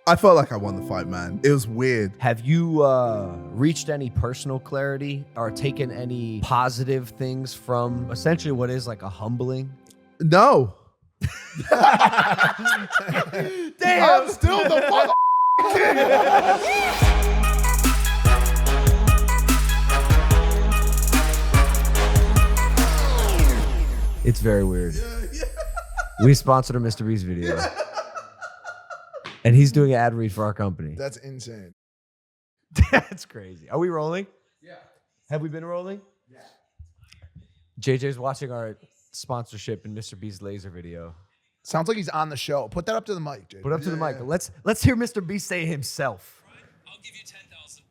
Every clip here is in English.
I felt like I won the fight, man. It was weird. Have you reached any personal clarity or taken any positive things from essentially what is like a humbling? No. Damn. I'm still the mother king. It's very weird. We sponsored a Mr. Beast video. And he's doing an ad read for our company. That's insane. That's crazy. Are we rolling? Yeah. Have we been rolling? Yeah. JJ's watching our sponsorship in Mr. Beast's laser video. Sounds like he's on the show. Put that up to the mic, JJ. Put up to the mic. Let's hear Mr. Beast say himself. I'll give you 10,000.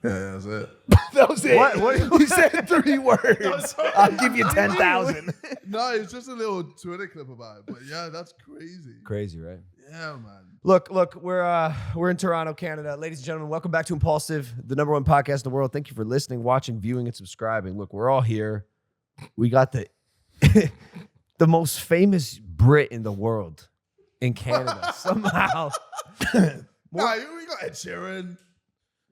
Yeah, that's it. That was it. What? He said 3 words. I'll give you 10,000. No, it's just a little Twitter clip about it. But yeah, that's crazy. Crazy, right? Yeah, man. Look, we're in Toronto, Canada. Ladies and gentlemen, welcome back to Impaulsive, the #1 podcast in the world. Thank you for listening, watching, viewing, and subscribing. Look, we're all here. We got the the most famous Brit in the world in Canada somehow. Nah, we got Ed Sheeran.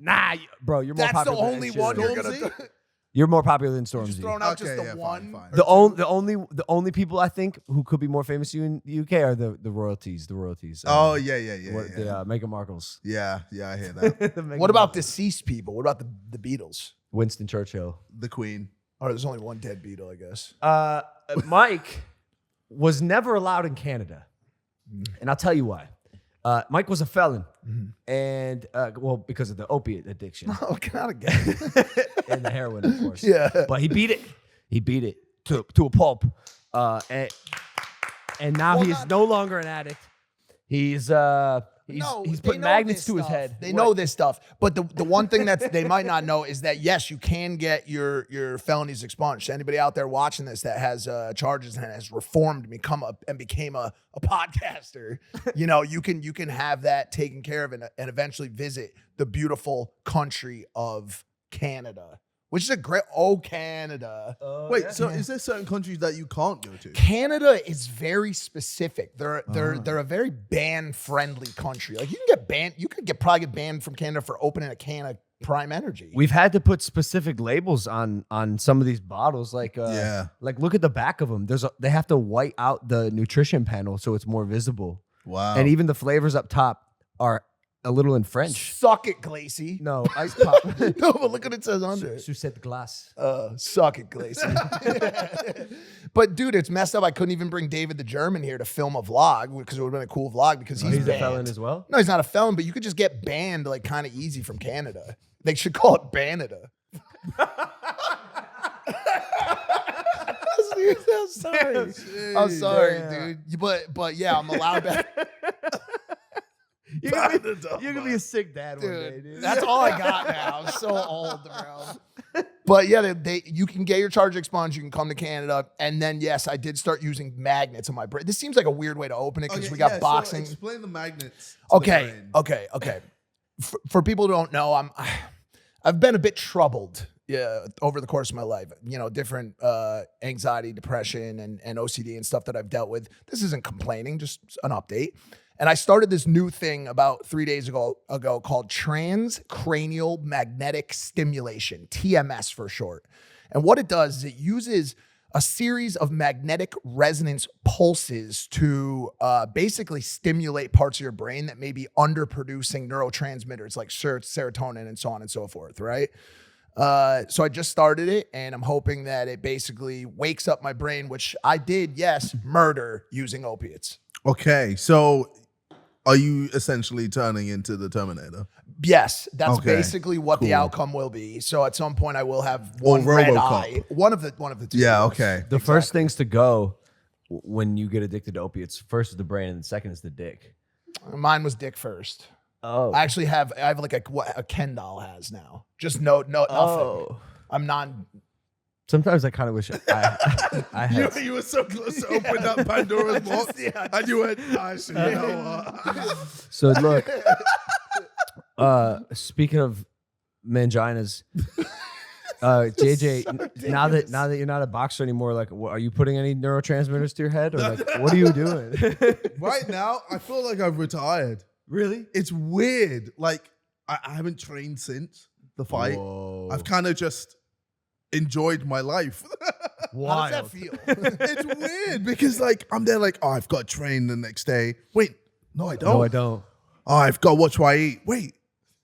Nah, bro, you're more That's the popular than only Ed one Sheeran. you're going to... You're more popular than Just Stormzy. throwing out Okay, just the yeah, one. fine. The only people I think who could be more famous in the UK are the royalties. The royalties. Oh, yeah. The Meghan Markles. Yeah, I hear that. The Meghan What about Markles. deceased people? What about the Beatles? Winston Churchill? The Queen. Oh, there's only one dead Beatle, I guess. Mike was never allowed in Canada, and I'll tell you why. Mike was a felon, and because of the opiate addiction Oh, get out again. and the heroin, of course. Yeah. But he beat it. He beat it to a pulp, and now he is no longer an addict. He's putting magnets to his head. They know this stuff. But the one thing that they might not know is that, yes, you can get your felonies expunged. Anybody out there watching this that has charges and has reformed, became a podcaster, you can have that taken care of and eventually visit the beautiful country of Canada, which is a great Canada. Wait, so is there certain countries that you can't go to? Canada is very specific. They're a very ban friendly country. Like you can get banned. You could probably get banned from Canada for opening a can of Prime Energy. We've had to put specific labels on some of these bottles. Like look at the back of them. They have to white out the nutrition panel so it's more visible. Wow. And even the flavors up top are a little in French. Suck it, Glacy. No, ice pop. No, but look what it says under it. Sucette glace. Suck it, Glacy. But dude, it's messed up. I couldn't even bring David the German here to film a vlog because it would have been a cool vlog because he's He's a banned. felon as well? No, he's not a felon, but you could just get banned like kind of easy from Canada. They should call it Banada. I'm sorry, dude. But yeah, I'm allowed back. You're gonna be a sick dad one day, dude. That's all I got now. I'm so old, bro. But yeah, you can get your charge expunged. You can come to Canada, and then yes, I did start using magnets on my brain. This seems like a weird way to open it because we got boxing. So explain the magnets. Okay. For people who don't know, I've been a bit troubled over the course of my life. Different anxiety, depression, and OCD and stuff that I've dealt with. This isn't complaining, just an update. And I started this new thing about 3 days ago called transcranial magnetic stimulation, TMS for short. And what it does is it uses a series of magnetic resonance pulses to basically stimulate parts of your brain that may be underproducing neurotransmitters like serotonin and so on and so forth, right? So I just started it, and I'm hoping that it basically wakes up my brain, which I did, yes, murder using opiates. Okay, so are you essentially turning into the Terminator? Yes, that's Okay, basically what the cool. outcome will be. So at some point I will have one red RoboCop. eye. One of the two. Yeah, okay. The first things to go when you get addicted to opiates, first is the brain, and the second is the dick. Mine was dick first. Oh, I actually have like what a Ken doll has now. Just nothing. I'm non. Sometimes I kind of wish I had. You were so close to open that Pandora's box, and you went, actually, you know what? So look, speaking of manginas, JJ, now that you're not a boxer anymore, like, are you putting any neurotransmitters to your head, or like, what are you doing? Right now, I feel like I've retired. Really? It's weird. Like, I haven't trained since the fight. Whoa. I've kind of just enjoyed my life. How does that feel? It's weird because, like, I'm there like, oh, I've got to train the next day. Wait, no, I don't. No, I don't. Oh, I've got to watch what I eat. Wait,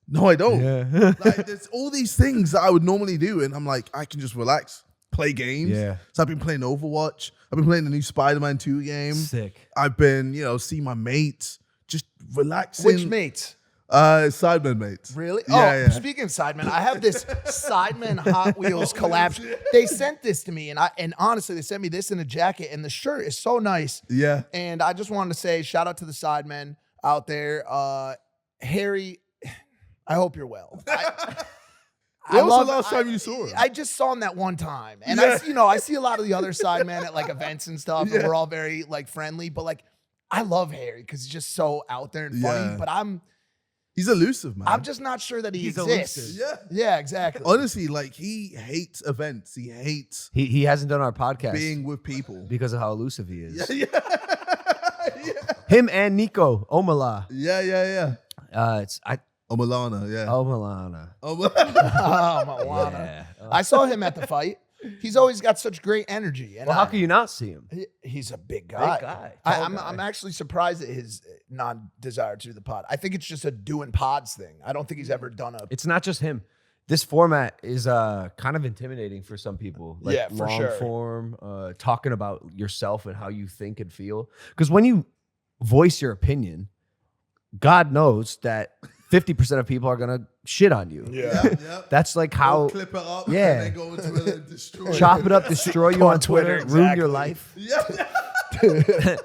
no, I don't. Yeah. Like, there's all these things that I would normally do, and I'm like, I can just relax, play games. Yeah. So I've been playing Overwatch. I've been playing the new Spider-Man 2 game. Sick. I've been, see my mates, just relaxing. Which mates? Sidemen mates. Really? Yeah, Speaking of Sidemen, I have this Sidemen Hot Wheels collab. They sent this to me, and honestly, they sent me this in a jacket, and the shirt is so nice. Yeah. And I just wanted to say shout out to the Sidemen out there. Harry, I hope you're well. When was the last time you saw him? I just saw him that one time, and Yeah. I see a lot of the other Sidemen at like events and stuff, and we're all very like friendly. But like, I love Harry because he's just so out there and funny. Yeah. But He's elusive, man. I'm just not sure that he He's exists. elusive. Yeah, exactly. Honestly, like, he hates events. He hates He hasn't done our podcast being with people. because of how elusive he is. Yeah. Him and Nico Omala. Yeah. Omalana, yeah. Omalana. Oh, Moana. Yeah. I saw him at the fight. He's always got such great energy. And Well, how can you not see him? he's a big guy. guy, I, tall I'm, guy. I'm actually surprised at his non-desire to do the pod. I think it's just a doing pods thing. I don't think he's ever done a. It's not just him. This format is kind of intimidating for some people. Like Yeah, for long sure. form, talking about yourself and how you think and feel. Because when you voice your opinion, God knows that 50% of people are gonna shit on you. Yeah. That's like how They'll clip it up Yeah. and then go into it and destroy it. chop it up, destroy you on Twitter, Twitter, ruin your exactly. life. Yeah.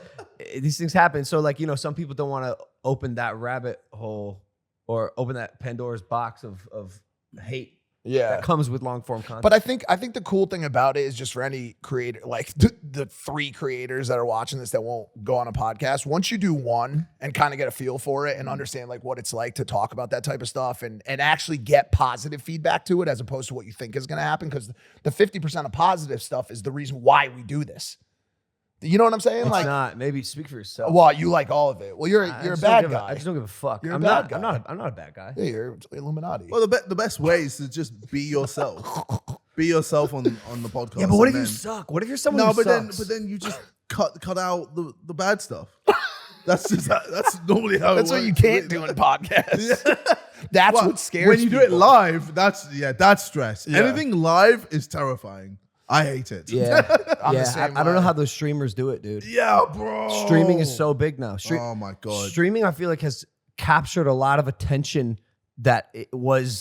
These things happen. So like, some people don't want to open that rabbit hole or open that Pandora's box of hate Yeah. that comes with long form content. But I think the cool thing about it is just for any creator, like the 3 creators that are watching this that won't go on a podcast, once you do one and kind of get a feel for it and understand like what it's like to talk about that type of stuff and actually get positive feedback to it as opposed to what you think is going to happen, because the 50% of positive stuff is the reason why we do this. You know what I'm saying? it's like, not. Maybe speak for yourself. well, you like all of it. Well, you're I a just bad don't give guy. I just don't give a fuck. You're a I'm bad not. guy. I'm not a bad guy. Yeah, you're Illuminati. Well, the best way is to just be yourself. Be yourself on the podcast. Yeah, but what if and you then- suck? What if you're someone No, who but sucks? then you just cut out the bad stuff. That's normally how That's it what works. you can't do in podcasts. That's Well, what scares when you do it people. live, that's stress. Yeah. Anything live is terrifying. I hate it. yeah, I'm the yeah. same I don't know way. how those streamers do it, dude. Yeah, bro. Streaming is so big now. Oh my god. Streaming, I feel like, has captured a lot of attention that it was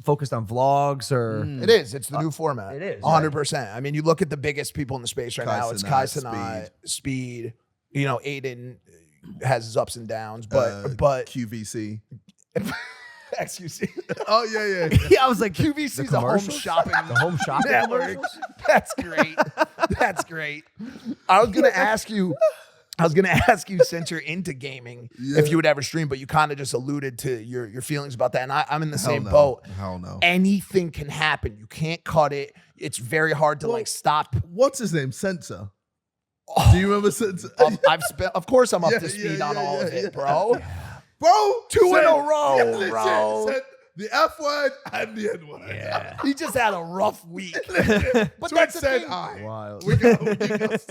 focused on vlogs or It is. It's the new format. it is, 100%. I mean, you look at the biggest people in the space right Kai now. It's Cenat, Kai Cenat, Speed. Adin has his ups and downs, but QVC. XQC. Oh yeah. yeah, I was like QVC the is a home commercials? shopping. The home shopping network. commercials? That's great. That's great. I was gonna ask you, since you're into gaming, if you would ever stream, but you kind of just alluded to your feelings about that, and I'm in the same boat. Hell no. Anything can happen. You can't cut it. It's very hard to like stop. What's his name? Sensor. Do you remember Sensor? Of course, I'm up Yeah, to speed yeah, on yeah, all of yeah, it, yeah. bro. Bro, 2 in said- a row, yeah, legit, bro. said the F word and the N word. Yeah. He just had a rough week. But Twitch that's the said thing. I. Wild. We got to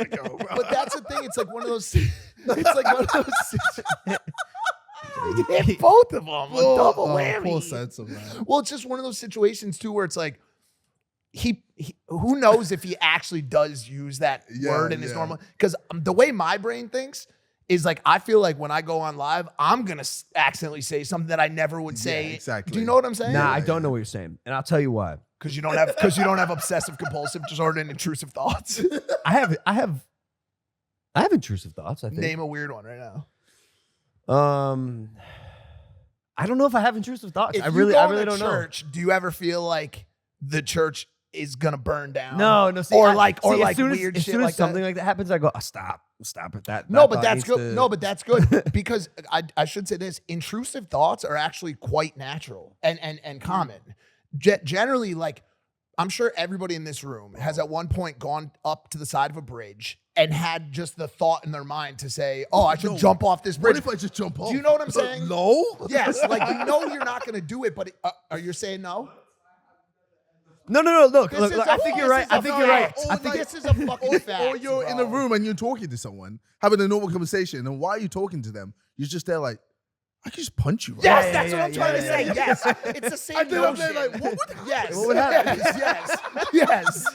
go, bro. But that's the thing. It's like one of those. It's like one of those. You hit both of them. A double whammy. Poor Sensor, man. Well, it's just one of those situations too, where it's like he who knows if he actually does use that Yeah, word in his yeah. normal. Because the way my brain thinks is like, I feel like when I go on live, I'm gonna accidentally say something that I never would say. exactly. Do you know what I'm saying? Nah, I don't know what you're saying, and I'll tell you why. Because you don't have obsessive compulsive disorder and intrusive thoughts. I have intrusive thoughts. I think. Name a weird one right now. I don't know if I have intrusive thoughts. If I you really go to don't know. church, do you ever feel like the church is gonna burn down? No. See, or I- like see, as soon weird as shit soon as like something that. like that happens, I go, oh, stop it. That No, but thought that's needs good. to- No, but that's good because I should say this: intrusive thoughts are actually quite natural and common. Generally, like I'm sure everybody in this room has at one point gone up to the side of a bridge and had just the thought in their mind to say, "Oh, I should jump off this bridge." What if I just jump off? Do you know what I'm saying? No. Yes, like you know you're not going to do it, but are you saying no? No. Look, This look, is look, a- I think you're this right. is a I think you're right. fact. I think This is a fucking fact. Or you're in a bro. room and you're talking to someone, having a normal conversation, and while you're talking to them, you're just there like, I can just punch you. Right? Yes, Yeah, that's yeah, what I'm trying to yeah, say. yeah. Yes, it's the same And then I'm notion. there like, what would happen? Yes, What would happen? yes.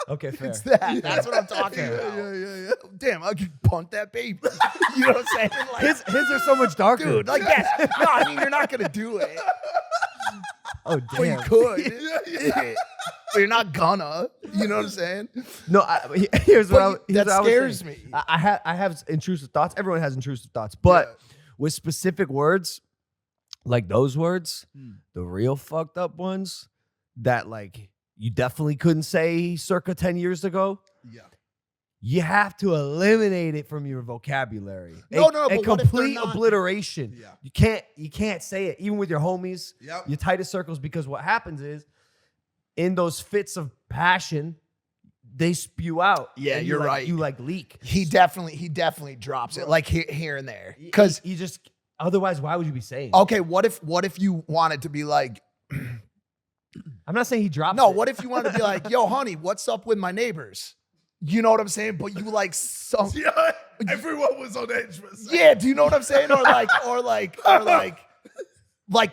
Okay, fair. It's that. That's what I'm talking about. Yeah. Damn, I could punt that baby. You know what I'm saying? Like, His are so much darker. dude, like yes. No, I mean you're not gonna do it. Oh But you damn. could. But you're not gonna. You know what I'm saying? No, here's what But here's that what I was scares saying. me. I have intrusive thoughts. Everyone has intrusive thoughts, but with specific words, like those words, the real fucked up ones that like you definitely couldn't say circa 10 years ago. Yeah. You have to eliminate it from your vocabulary. No, A but what if they're complete not- obliteration. Yeah. You can't say it, even with your homies, Yep. your tightest circles, because what happens is in those fits of passion, they spew out. Yeah, and you're you, like, right. You like leak. He definitely drops it like here and there. Because you just otherwise, why would you be saying it? okay, what if you wanted to be like, I'm not saying he drops no, it. what if you wanted to be like, yo, honey, what's up with my neighbors? You know what I'm saying? But you like some Yeah. Everyone was on edge for a second. yeah, do you know what I'm saying?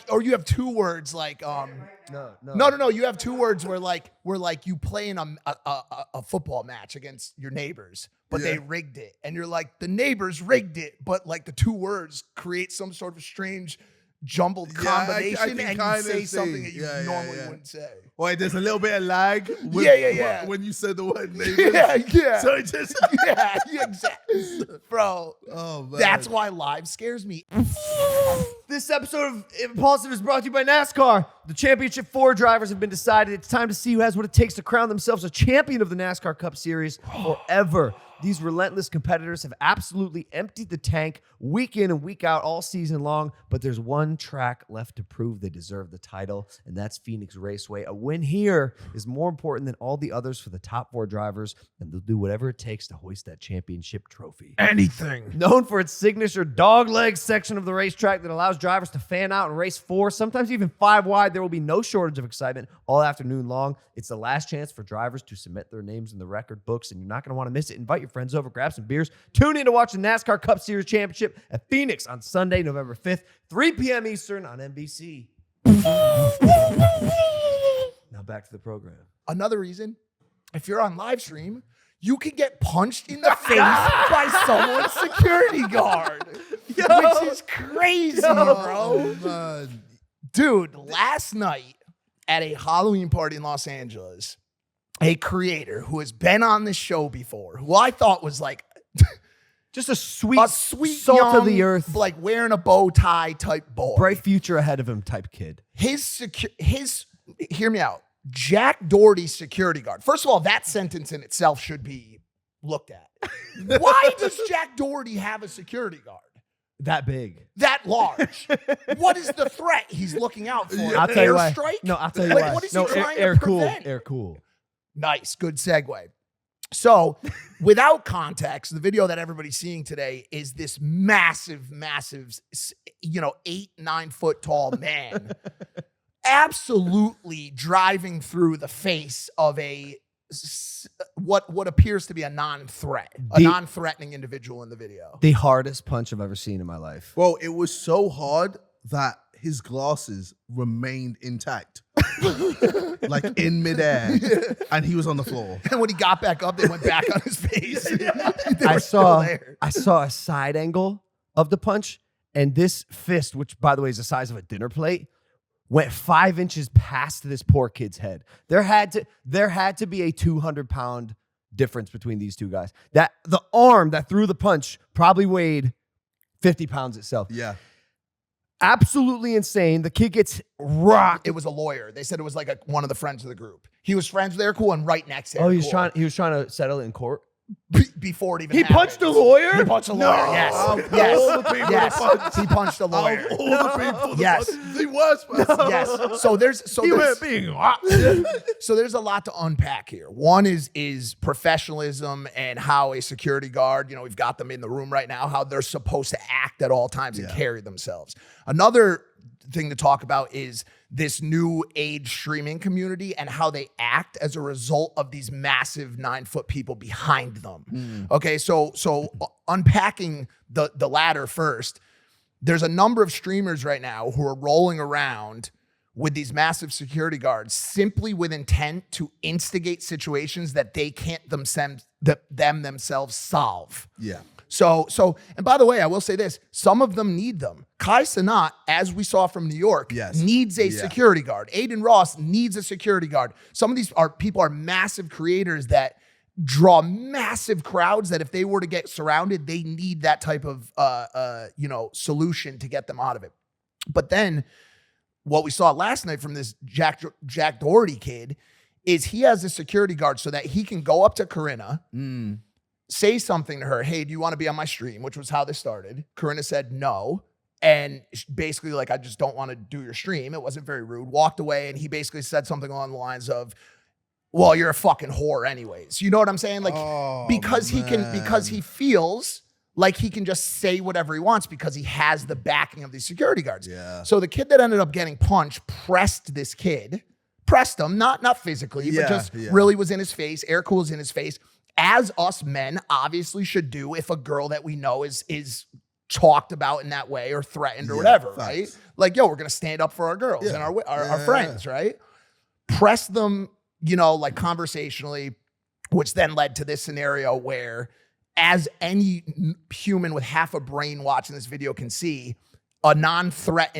Or you have two words like No. You have two words where you play in a football match against your neighbors, but they rigged it, and you're like the neighbors rigged it, but like the two words create some sort of strange jumbled Yeah, I combination, can and kinda you say see. something that you Yeah, normally yeah. wouldn't say. Wait, there's a little bit of lag. When, Yeah. When you said the word neighbors. Yeah. So it just. yeah, exactly, bro. Oh man. That's why live scares me. This episode of Impulsive is brought to you by NASCAR. The Championship 4 drivers have been decided. It's time to see who has what it takes to crown themselves a champion of the NASCAR Cup Series forever. These relentless competitors have absolutely emptied the tank week in and week out all season long, but there's one track left to prove they deserve the title, and that's Phoenix Raceway. A win here is more important than all the others for the top 4 drivers, and they'll do whatever it takes to hoist that championship trophy. Anything. Known for its signature dogleg section of the racetrack that allows drivers to fan out and race 4, sometimes even 5 wide, there will be no shortage of excitement all afternoon long. It's the last chance for drivers to submit their names in the record books, and you're not going to want to miss it. Invite your friends over, grab some beers, tune in to watch the NASCAR Cup Series Championship at Phoenix on Sunday, November 5th, 3 p.m. Eastern on NBC. Now back to the program. Another reason, if you're on live stream, you can get punched in the face by someone's security guard, which is crazy, bro. Oh man. Dude, last night at a Halloween party in Los Angeles, a creator who has been on this show before, who I thought was like Just a sweet salt young, of the earth, like wearing a bow tie type boy. bright future ahead of him type kid. Hear me out. Jack Doherty's security guard. First of all, that sentence in itself should be looked at. Why does Jack Doherty have a security guard That big. that large? What is the threat he's looking out for? I'll tell you why. Airstrike? No, I'll tell you Like, why. what is no, he trying air to cool. prevent? Air cool. Nice, good segue. So, without context, the video that everybody's seeing today is this massive, 8-9 foot tall man absolutely driving through the face of what appears to be a non-threatening individual in the video. The hardest punch I've ever seen in my life. Well, it was so hard that his glasses remained intact. Like in midair. And he was on the floor. And when he got back up, they went back on his face. I saw a side angle of the punch, and this fist, which by the way is the size of a dinner plate, went 5 inches past this poor kid's head. There had to be a 200-pound difference between these two guys. That the arm that threw the punch probably weighed 50 pounds itself. Yeah. Absolutely insane. The kid gets rocked. It was a lawyer. They said it was like one of the friends of the group. He was friends with Eric Cool and right next to Eric Oh, he was Cool. trying to settle it in court. before it even He happened. punched a lawyer? He punched a lawyer, yes. All the Yes. punch. He punched a lawyer. All the people. Yes. The worst person. Yes. So there's so there's a lot to unpack here. One is professionalism and how a security guard, we've got them in the room right now, how they're supposed to act at all times and carry themselves. Another thing to talk about is this new age streaming community and how they act as a result of these massive 9-foot people behind them. Okay, so unpacking the latter first, there's a number of streamers right now who are rolling around with these massive security guards simply with intent to instigate situations that they can't themselves solve. Yeah. So, and by the way, I will say this, some of them need them. Kai Cenat, as we saw from New York, needs a security guard. Adin Ross needs a security guard. Some of these people are massive creators that draw massive crowds that if they were to get surrounded, they need that type of, solution to get them out of it. But then what we saw last night from this Jack Doherty kid is he has a security guard so that he can go up to Corinna, say something to her, hey, do you want to be on my stream? Which was how this started. Corinna said no. And basically like, I just don't want to do your stream. It wasn't very rude. Walked away and he basically said something along the lines of, well, you're a fucking whore anyways. You know what I'm saying? Like, because he feels like he can just say whatever he wants because he has the backing of these security guards. Yeah. So the kid that ended up getting punched pressed this kid, pressed him, not physically, but just really was in his face. Air cool was in his face. As us men obviously should do if a girl that we know is talked about in that way or threatened or whatever, right? Like, yo, we're going to stand up for our girls and our friends, right? Press them, like conversationally, which then led to this scenario where, as any human with half a brain watching this video can see, a non-threat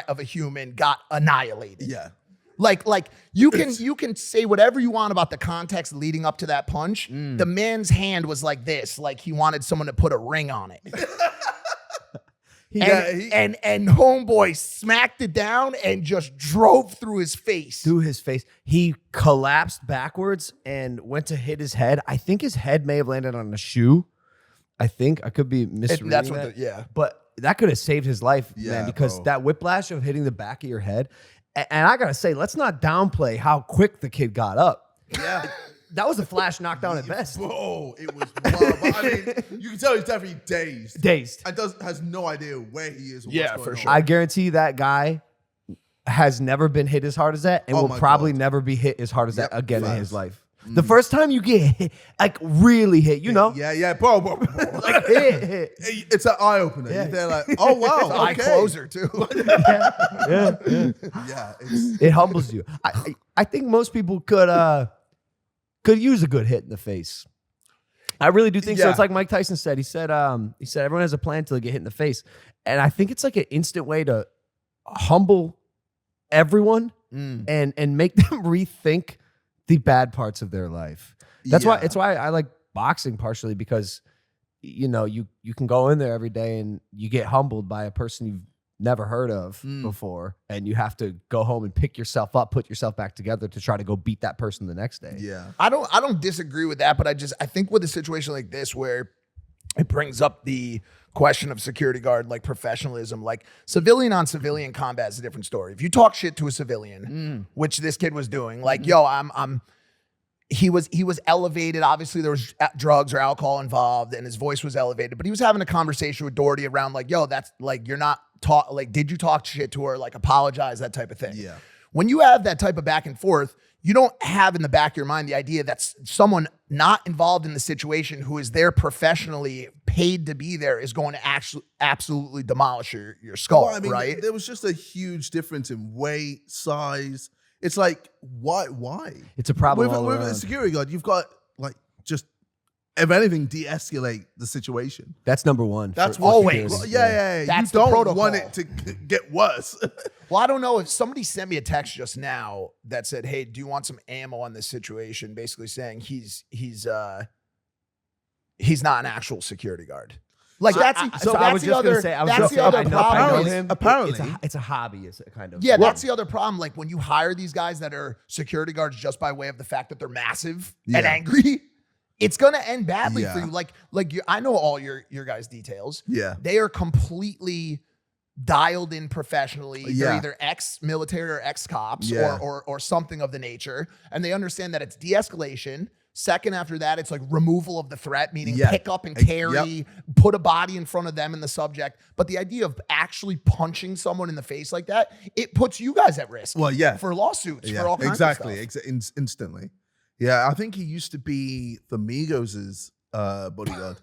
of a human got annihilated. Yeah. Like you can say whatever you want about the context leading up to that punch. The man's hand was like this, like he wanted someone to put a ring on it. And homeboy smacked it down and just drove through his face. He collapsed backwards and went to hit his head. I think his head may have landed on a shoe. I could be misreading That's that. what But that could have saved his life, man, because that whiplash of hitting the back of your head. And I got to say, let's not downplay how quick the kid got up. Yeah. That was a flash knockdown at best. Bro, it was wild. But I mean, you can tell he's definitely dazed. And has no idea where he is or what's going on. sure. I guarantee that guy has never been hit as hard as that and will probably never be hit as hard as that again in his life. The first time you get hit, like really hit, Yeah, bro. like hit. It's an eye opener. Yeah. You're there like, oh wow, It's an eye closer too. Yeah, It humbles you. I think most people could use a good hit in the face. I really do think so. It's like Mike Tyson said. He said everyone has a plan until they get hit in the face, and I think it's like an instant way to humble everyone and make them rethink the bad parts of their life. That's why I like boxing, partially because you can go in there every day and you get humbled by a person you've never heard of before, and you have to go home and pick yourself up, put yourself back together to try to go beat that person the next day. Yeah. I don't disagree with that, but I think with a situation like this where it brings up the question of security guard, like professionalism, like civilian on civilian combat is a different story. If you talk shit to a civilian, which this kid was doing, like, he was elevated. Obviously there was drugs or alcohol involved and his voice was elevated, but he was having a conversation with Doherty around like, yo, that's like, you're not taught, like, did you talk shit to her? Like, apologize, that type of thing. Yeah. When you have that type of back and forth, you don't have in the back of your mind the idea that someone not involved in the situation who is there professionally paid to be there is going to actually absolutely demolish your skull, Well, I mean, right? there was just a huge difference in weight, size. It's like, why? It's a problem all with around. a security guard, you've got like just, if anything, de-escalate the situation. That's number one. That's for always. security. Well, yeah. That's you the don't protocol. want it to get worse. Well, I don't know if somebody sent me a text just now that said, hey, do you want some ammo on this situation? Basically saying he's not an actual security guard. Like that's I was the just other gonna say, that's the other I know problem. him. Apparently. it's a hobby. It's a kind of That's the other problem. Like when you hire these guys that are security guards just by way of the fact that they're massive and angry, it's gonna end badly Yeah. for you. Like I know all your guys' details. Yeah. They are completely dialed in professionally. They're Yeah. either ex-military or ex-cops Yeah. or something of the nature. And they understand that it's de-escalation. Second after that, it's like removal of the threat, meaning Yeah. pick up and Yep. carry, put a body in front of them and the subject. But the idea of actually punching someone in the face like that, it puts you guys at risk. Well, yeah. For lawsuits, Yeah, for all kinds exactly. of stuff. Instantly. Yeah, I think he used to be the Migos' bodyguard.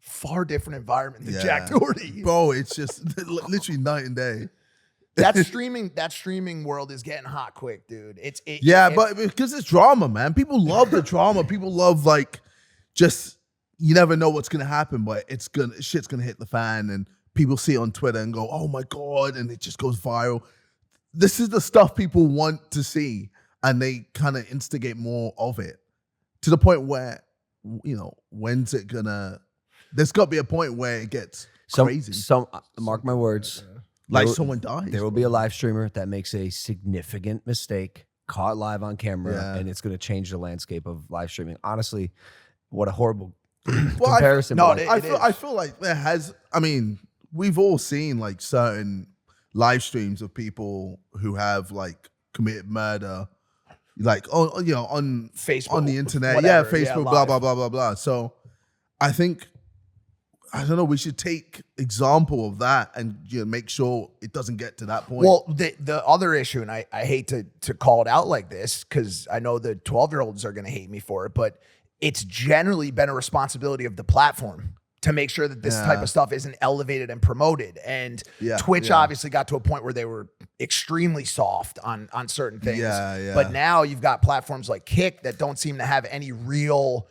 Far different environment than Yeah. Jack Doherty. Bro, it's just literally night and day. That streaming world is getting hot quick, dude. But because it's drama, man. People love the drama. People love just you never know what's gonna happen, but shit's gonna hit the fan, and people see it on Twitter and go, "Oh my god!" and it just goes viral. This is the stuff people want to see, and they kind of instigate more of it to the point where, when's it gonna? There's got to be a point where it gets crazy. Mark my words. Like There- someone dies. There will be a live streamer that makes a significant mistake, caught live on camera, Yeah. and it's going to change the landscape of live streaming. Honestly, what a horrible Well, comparison. no, but it- I feel like there has. I mean, we've all seen like certain live streams of people who have like committed murder, like on Facebook, on the internet, whatever, Facebook, blah live. blah blah blah blah. So, I think I don't know. We should take example of that and make sure it doesn't get to that point. Well, the other issue, and I hate to call it out like this because I know the 12-year-olds are going to hate me for it, but it's generally been a responsibility of the platform to make sure that this type of stuff isn't elevated and promoted. And Twitch obviously got to a point where they were extremely soft on certain things. Yeah. But now you've got platforms like Kick that don't seem to have any real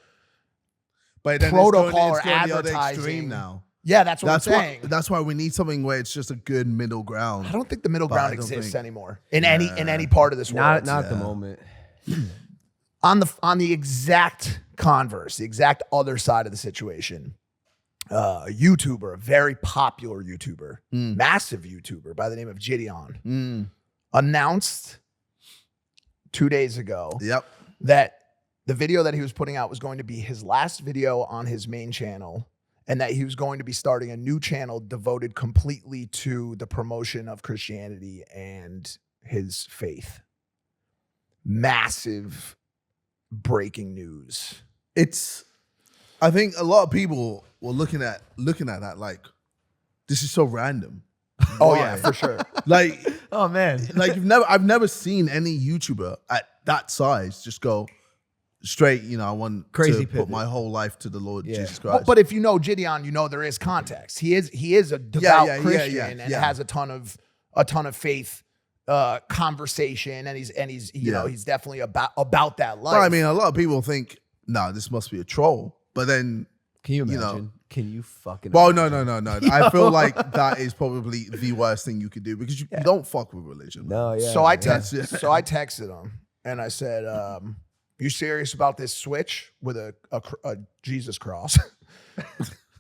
but then protocol it's or going the other advertising. extreme now. Yeah, that's what That's I'm why. saying. That's why we need something where it's just a good middle ground. I don't think the middle But I ground don't exists think- anymore in any part of this world. not at the moment. On the exact converse, the exact other side of the situation, a YouTuber, a very popular YouTuber, massive YouTuber by the name of JiDion, announced 2 days ago Yep. that the video that he was putting out was going to be his last video on his main channel, and that he was going to be starting a new channel devoted completely to the promotion of Christianity and his faith. Massive breaking news. I think a lot of people were looking at that like, this is so random. Oh Why? yeah, for sure. Like Oh man. I've never seen any YouTuber at that size just go straight. I want Crazy to put pivot. my whole life to the Lord Yeah. Jesus Christ. But if you know JiDion, you know there is context. He is a devout Christian and yeah. has a ton of faith conversation, and he's he's definitely about that life. But I mean, a lot of people think, no, this must be a troll. But then, Can you You imagine? know. Can you fucking well, imagine? no. I feel like that is probably the worst thing you could do because you don't fuck with religion. man. No, yeah. So I That's it. texted him and I said, "You serious about this switch with a Jesus cross?"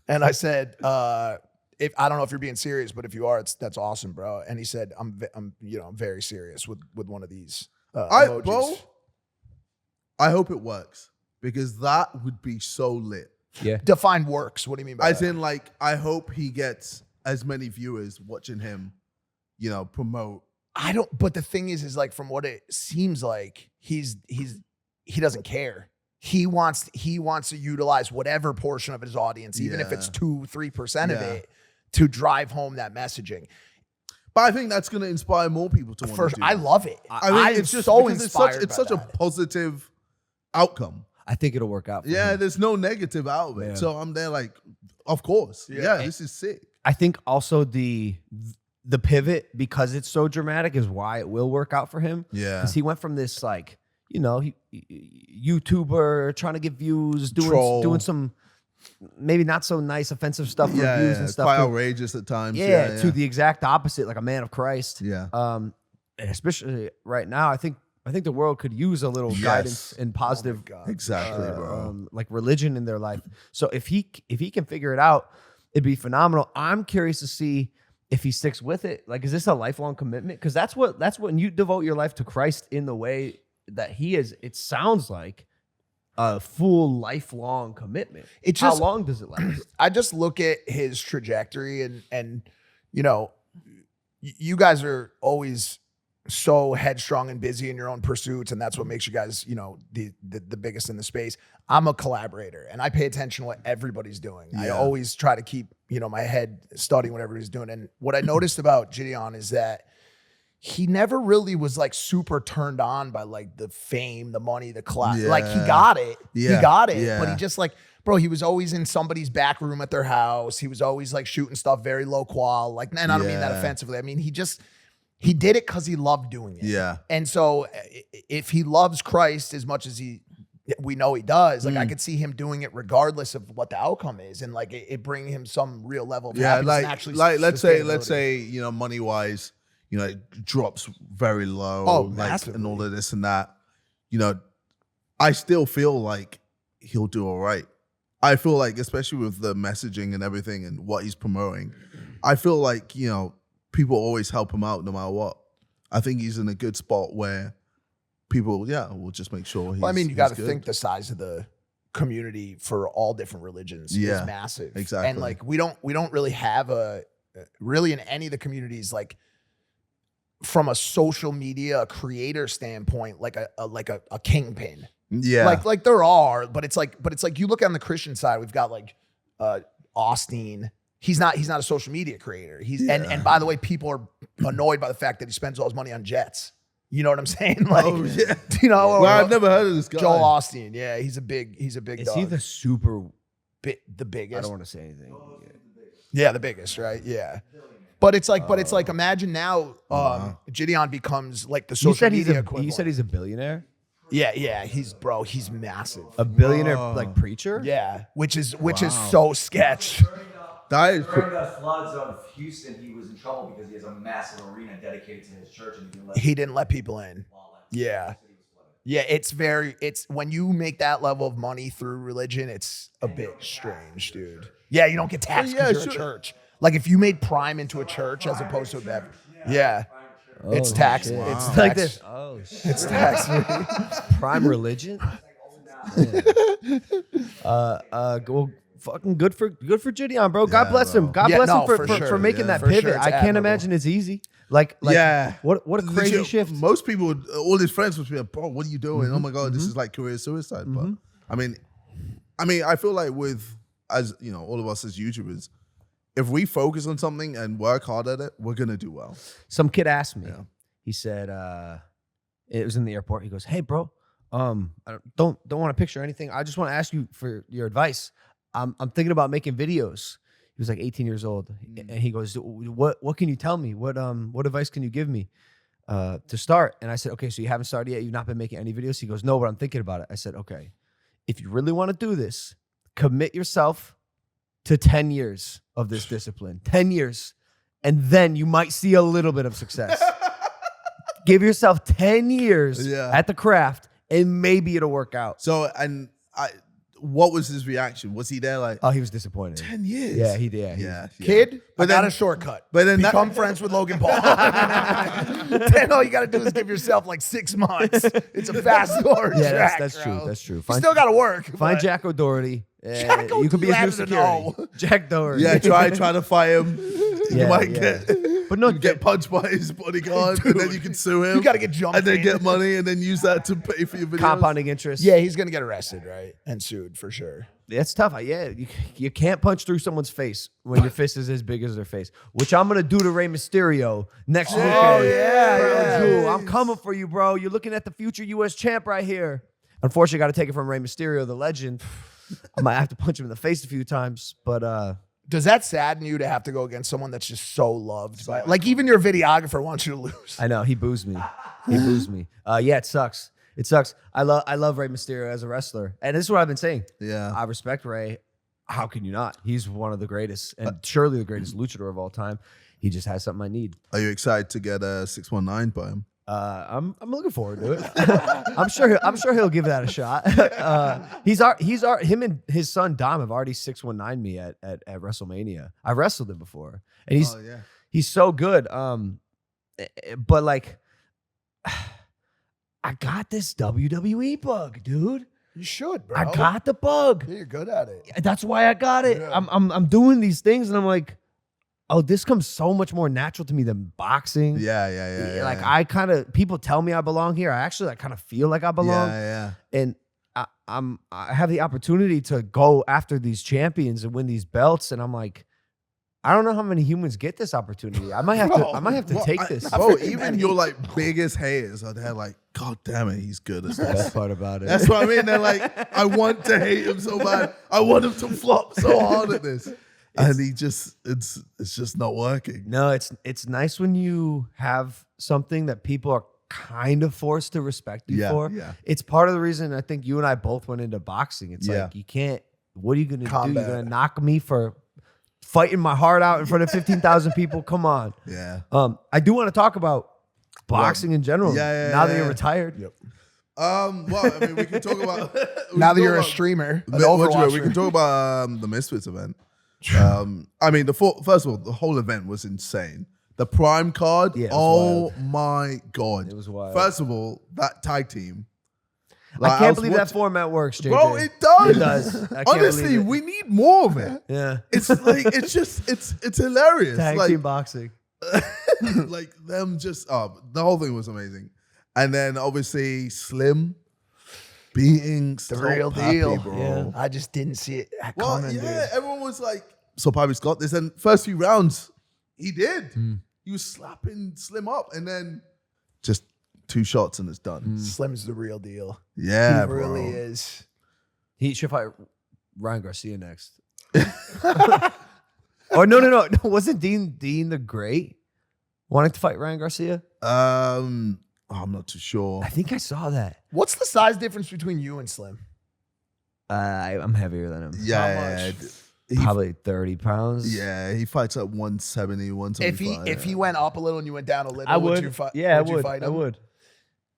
And I said, "If I don't know if you're being serious, but if you are, that's awesome, bro." And he said, "I'm very serious with one of these emojis." Bro, I hope it works because that would be so lit. Yeah. Define works. What do you mean by As that? in, like, I hope he gets as many viewers watching him, promote. I don't. But the thing is like from what it seems like, he doesn't care. He wants to utilize whatever portion of his audience, even if it's 2-3% of Yeah. it, to drive home that messaging. But I think that's going to inspire more people to want First, to do I that. love it. I mean, I'm it's just so because inspired. it's such a positive outcome. I think it'll work out. For Yeah, him. there's no negative out of it. Yeah. So I'm there like, of course. Yeah, this is sick. I think also the pivot, because it's so dramatic, is why it will work out for him. Yeah. Because he went from this like, YouTuber trying to get views, Troll. doing some maybe not so nice offensive stuff for views and stuff. Quite to- outrageous at times. yeah, to the exact opposite, like a man of Christ. Yeah. And especially right now, I think the world could use a little Yes. guidance and positive, Exactly, bro. like religion in their life. So if he can figure it out, it'd be phenomenal. I'm curious to see if he sticks with it. Like, is this a lifelong commitment? Because that's when you devote your life to Christ in the way that he is. It sounds like a full lifelong commitment. It's How just- long does it last? I just look at his trajectory and you know, you guys are always so headstrong and busy in your own pursuits, and that's what makes you guys, you know, the biggest in the space. I'm a collaborator, and I pay attention to what everybody's doing. I Yeah. always try to keep, you know, my head studying what everybody's doing. And what I noticed about JiDion is that he never really was like super turned on by like the fame, the money, the class. Like he Yeah. got it, Yeah. he got it, Yeah. but he just like, bro, he was always in somebody's back room at their house. He was always like shooting stuff very low qual. Like, and I don't mean that Yeah. offensively. I mean, he did it because he loved doing it. Yeah. And so if he loves Christ as much as we know he does, like I Mm. could see him doing it regardless of what the outcome is. And like it bringing him some real level of Yeah, happiness like and actually let's sustainability. say, you know, money wise, you know, it drops very low, Oh, like massively. and all of this and that. You know, I still feel like he'll do all right. I feel like, especially with the messaging and everything and what he's promoting, I feel like, you know, people always help him out no matter what. I think he's in a good spot where people, will just make sure he's Well, I mean, you he's got to good. think the size of the community for all different religions Yeah, is massive. exactly. And like we don't really have really in any of the communities, like from a social media creator standpoint, like a kingpin. Yeah. Like there are, but it's like you look on the Christian side, we've got like Austin. He's not a social media creator. And by the way, people are annoyed by the fact that he spends all his money on jets. You know what I'm saying? Like, Oh, yeah. you know, Well, I've never heard of this guy. Joel Austin. Yeah, he's a big Is dog. he the super? The I biggest. don't want to say anything. Yeah, the biggest, right? Yeah. But it's like, imagine now, JiDion becomes like the You social said he's media a. equivalent. You said he's a billionaire. yeah, he's massive. A billionaire like preacher. Yeah, which is so sketch. That is During the floods of Houston, he was in trouble because he has a massive arena dedicated to his church, and He didn't let people in. Yeah. Yeah, it's when you make that level of money through religion, it's a bit strange, dude. Yeah, you don't get taxed because you're a church. Like if you made Prime into a church as opposed to a bev. Yeah. It's taxed. shit. It's It's like taxed. this. Oh shit. It's taxed. Prime religion. Well, fucking good for JiDion, bro. God Yeah, bless bro. him. God Yeah, bless no, him for for for sure. making Yeah. that For pivot. sure, it's I can't admirable. imagine it's easy. Like yeah. What a crazy Legit, shift. Most people, all his friends would be like, bro, what are you doing? Mm-hmm. Oh my God, this is like career suicide. But I mean, I feel like as you know, all of us as YouTubers, if we focus on something and work hard at it, we're gonna do well. Some kid asked me. Yeah. He said, it was in the airport. He goes, "Hey, bro, I don't want a picture or anything. I just want to ask you for your advice. I'm thinking about making videos." He was like 18 years old, and he goes, "What can you tell me? What advice can you give me to start?" And I said, "Okay, so you haven't started yet. You've not been making any videos." He goes, "No, but I'm thinking about it." I said, "Okay, if you really want to do this, commit yourself to 10 years of this discipline, 10 years, and then you might see a little bit of success." Give yourself 10 years Yeah. at the craft, and maybe it'll work out. So, what was his reaction? Was he there like Oh, he was disappointed. 10 years? Yeah, he did. Yeah. Kid, But but not then- a shortcut. but then become friends with Logan Paul. Then all you got to do is give yourself like 6 months. It's a fast forward Yeah, track, that's true. bro. That's true. You Find, still got to work. find but- Jack O'Doherty. Jack You could be O'Doherty, his new I don't security. know. Jack Doherty. Yeah, try to fire him. You Yeah, might yeah. get But no, you get punched by his bodyguard, and then you can sue him. You got to get jumped. and then in. get money, and then use that to pay for your videos. compounding interest. Yeah, he's gonna get arrested, right, and sued for sure. That's tough. Yeah, you can't punch through someone's face when your fist is as big as their face, which I'm gonna do to Rey Mysterio next weekend. yeah, Bro, yeah. dude, I'm coming for you, bro. You're looking at the future U.S. champ right here. Unfortunately, got to take it from Rey Mysterio, the legend. I might have to punch him in the face a few times, but Does that sadden you to have to go against someone that's just so loved by, like even your videographer wants you to lose? I know he boozed me. He boozed me. Yeah, it sucks. It sucks. I love Rey Mysterio as a wrestler, and this is what I've been saying. Yeah. I respect Rey. How can you not? He's one of the greatest, and surely the greatest luchador of all time. He just has something I need. Are you excited to get a 619 by him? I'm looking forward to it. I'm sure he'll give that a shot. Him and his son Dom have already 619 me at WrestleMania. I wrestled him before, and he's so good. But like, I got this WWE bug, dude. You should, bro. I got the bug. Yeah, you're good at it. That's why I got it. Yeah. I'm doing these things, and I'm like, oh, this comes so much more natural to me than boxing. Yeah. Like I kind of, people tell me I belong here. I actually like kind of feel like I belong. Yeah. And I have the opportunity to go after these champions and win these belts, and I'm like, I don't know how many humans get this opportunity. I might have to take this. Bro, even your like biggest haters are there like, God damn it, he's good at That's this. the part about it. That's what I mean. They're like, I want to hate him so bad. I want him to flop so hard at this. And he just, it's just not working. No, it's nice when you have something that people are kind of forced to respect you for. Yeah. It's part of the reason I think you and I both went into boxing. It's Yeah. like, you can't, what are you going to do? Combat. You're going to knock me for fighting my heart out in front of 15,000 people? Come on. Yeah. I do want to talk about boxing in general. Yeah, now that yeah. you're retired. Yep. Well, I mean, we can talk about Now that you're a streamer, an Overwatch we can talk about the Misfits event. I mean, first of all, the whole event was insane. The Prime card, Yeah, it was oh wild. my God. It was wild. First of all, that tag team. I can't was believe that watching- format works, JJ. Bro, it does. It does. I can't Honestly, believe it. we need more of it. Yeah. It's like, it's hilarious. Tag like, team boxing. like them just, the whole thing was amazing. And then obviously Slim beating the real Pappy, deal. bro. Yeah. I just didn't see it Well, coming, yeah, dude. everyone was like, so Pappy's got this. And first few rounds, he did. Hmm. He was slapping Slim up and then just 2 shots and it's done. Slim's the real deal. Yeah, He bro. really is. He should fight Ryan Garcia next. Or no. Wasn't Dean the Great wanting to fight Ryan Garcia? I'm not too sure. I think I saw that. What's the size difference between you and Slim? I'm heavier than him. Yeah, much? Probably 30 pounds. yeah, he fights at 170, 175. If he went up a little and you went down a little, I would. you fight? Yeah, would I you would. fight I him? would.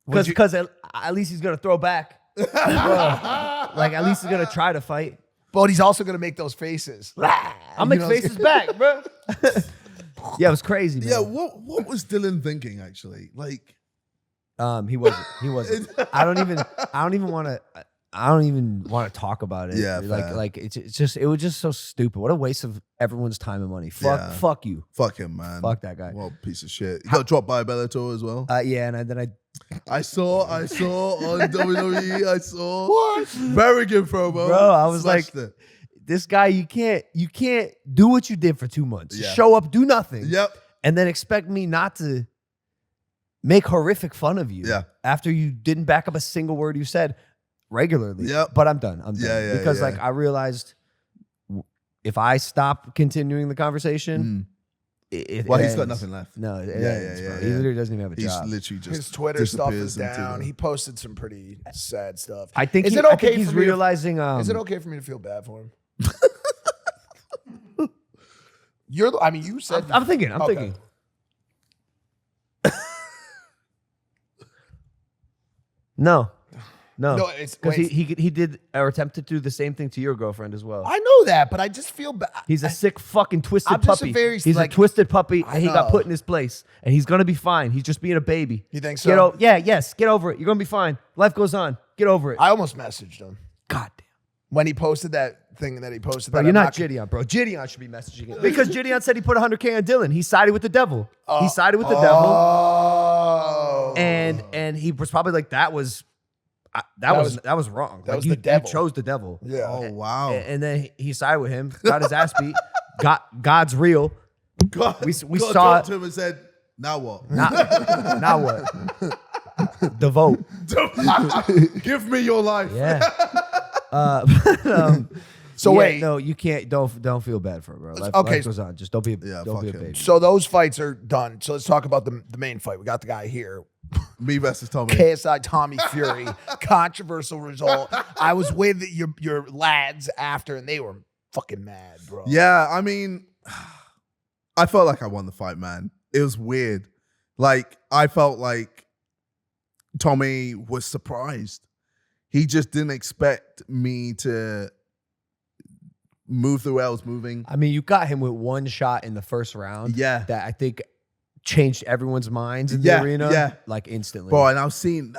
Would you- Because at least he's gonna throw back. Like at least he's gonna try to fight. But he's also gonna make those faces. I'll make faces back, bro. Yeah, it was crazy, man. yeah, what was Dylan thinking actually? Like, He wasn't. I don't even want to talk about it. Yeah, fair. like it was just so stupid. What a waste of everyone's time and money. Yeah. Fuck you. fuck him, man. Fuck that guy. What a piece of shit. He got dropped by Bellator as well. Yeah, and then I I saw on WWE. I saw what? Very good promo. Bro, I was Smashed like, it. this guy, you can't do what you did for 2 months. Yeah. Show up, do nothing. Yep. And then expect me not to make horrific fun of you. Yeah. After you didn't back up a single word you said regularly. Yep. But I'm done. Yeah, because yeah. like I realized if I stop continuing the conversation, Well, he's got nothing left. No, it Yeah, ends, yeah, bro. yeah, He yeah. literally doesn't even have a He's job. literally just His Twitter stuff is disappears into down. the- He posted some pretty sad stuff. I think Is he- it I okay think he's for me to- realizing. Is it okay for me to feel bad for him? You said I'm thinking. I'm Okay. thinking. No, No, it's because wait, he did or attempted to do the same thing to your girlfriend as well. I know that, but I just feel bad. He's a sick fucking twisted I'm just a puppy. very, He's like- a twisted puppy, and he got know. put in his place, and he's gonna be fine. He's just being a baby. You think Get so? Get over it. You're gonna be fine. Life goes on. Get over it. I almost messaged him God damn. when he posted that thing that he posted. Bro, that you're I'm not gonna- JiDion, bro. JiDion should be messaging it. Because JiDion said he put 100K on Dylan. He sided with the devil. He sided with the devil. Oh, And he was probably like, that was wrong. that Like, was you, the devil. You chose the devil. yeah. Oh wow. And then he sided with him, got his ass beat. God's real. God, we God saw talked it. to him and said, "Now what? Now what? The vote. Give me your life." Yeah. So yeah, wait, no, you can't. Don't feel bad for it, bro. Life, Okay. life goes on. Just don't be. Yeah, don't fuck be a him. baby. so those fights are done. So let's talk about the main fight. We got the guy here. Me versus Tommy. KSI Tommy Fury. Controversial result. I was with your lads after, and they were fucking mad, bro. Yeah, I mean, I felt like I won the fight, man. It was weird. Like, I felt like Tommy was surprised. He just didn't expect me to move the way I was moving. I mean, you got him with one shot in the first round. Yeah. That I think changed everyone's minds in Yeah, the arena, yeah. like instantly. Bro, and I've seen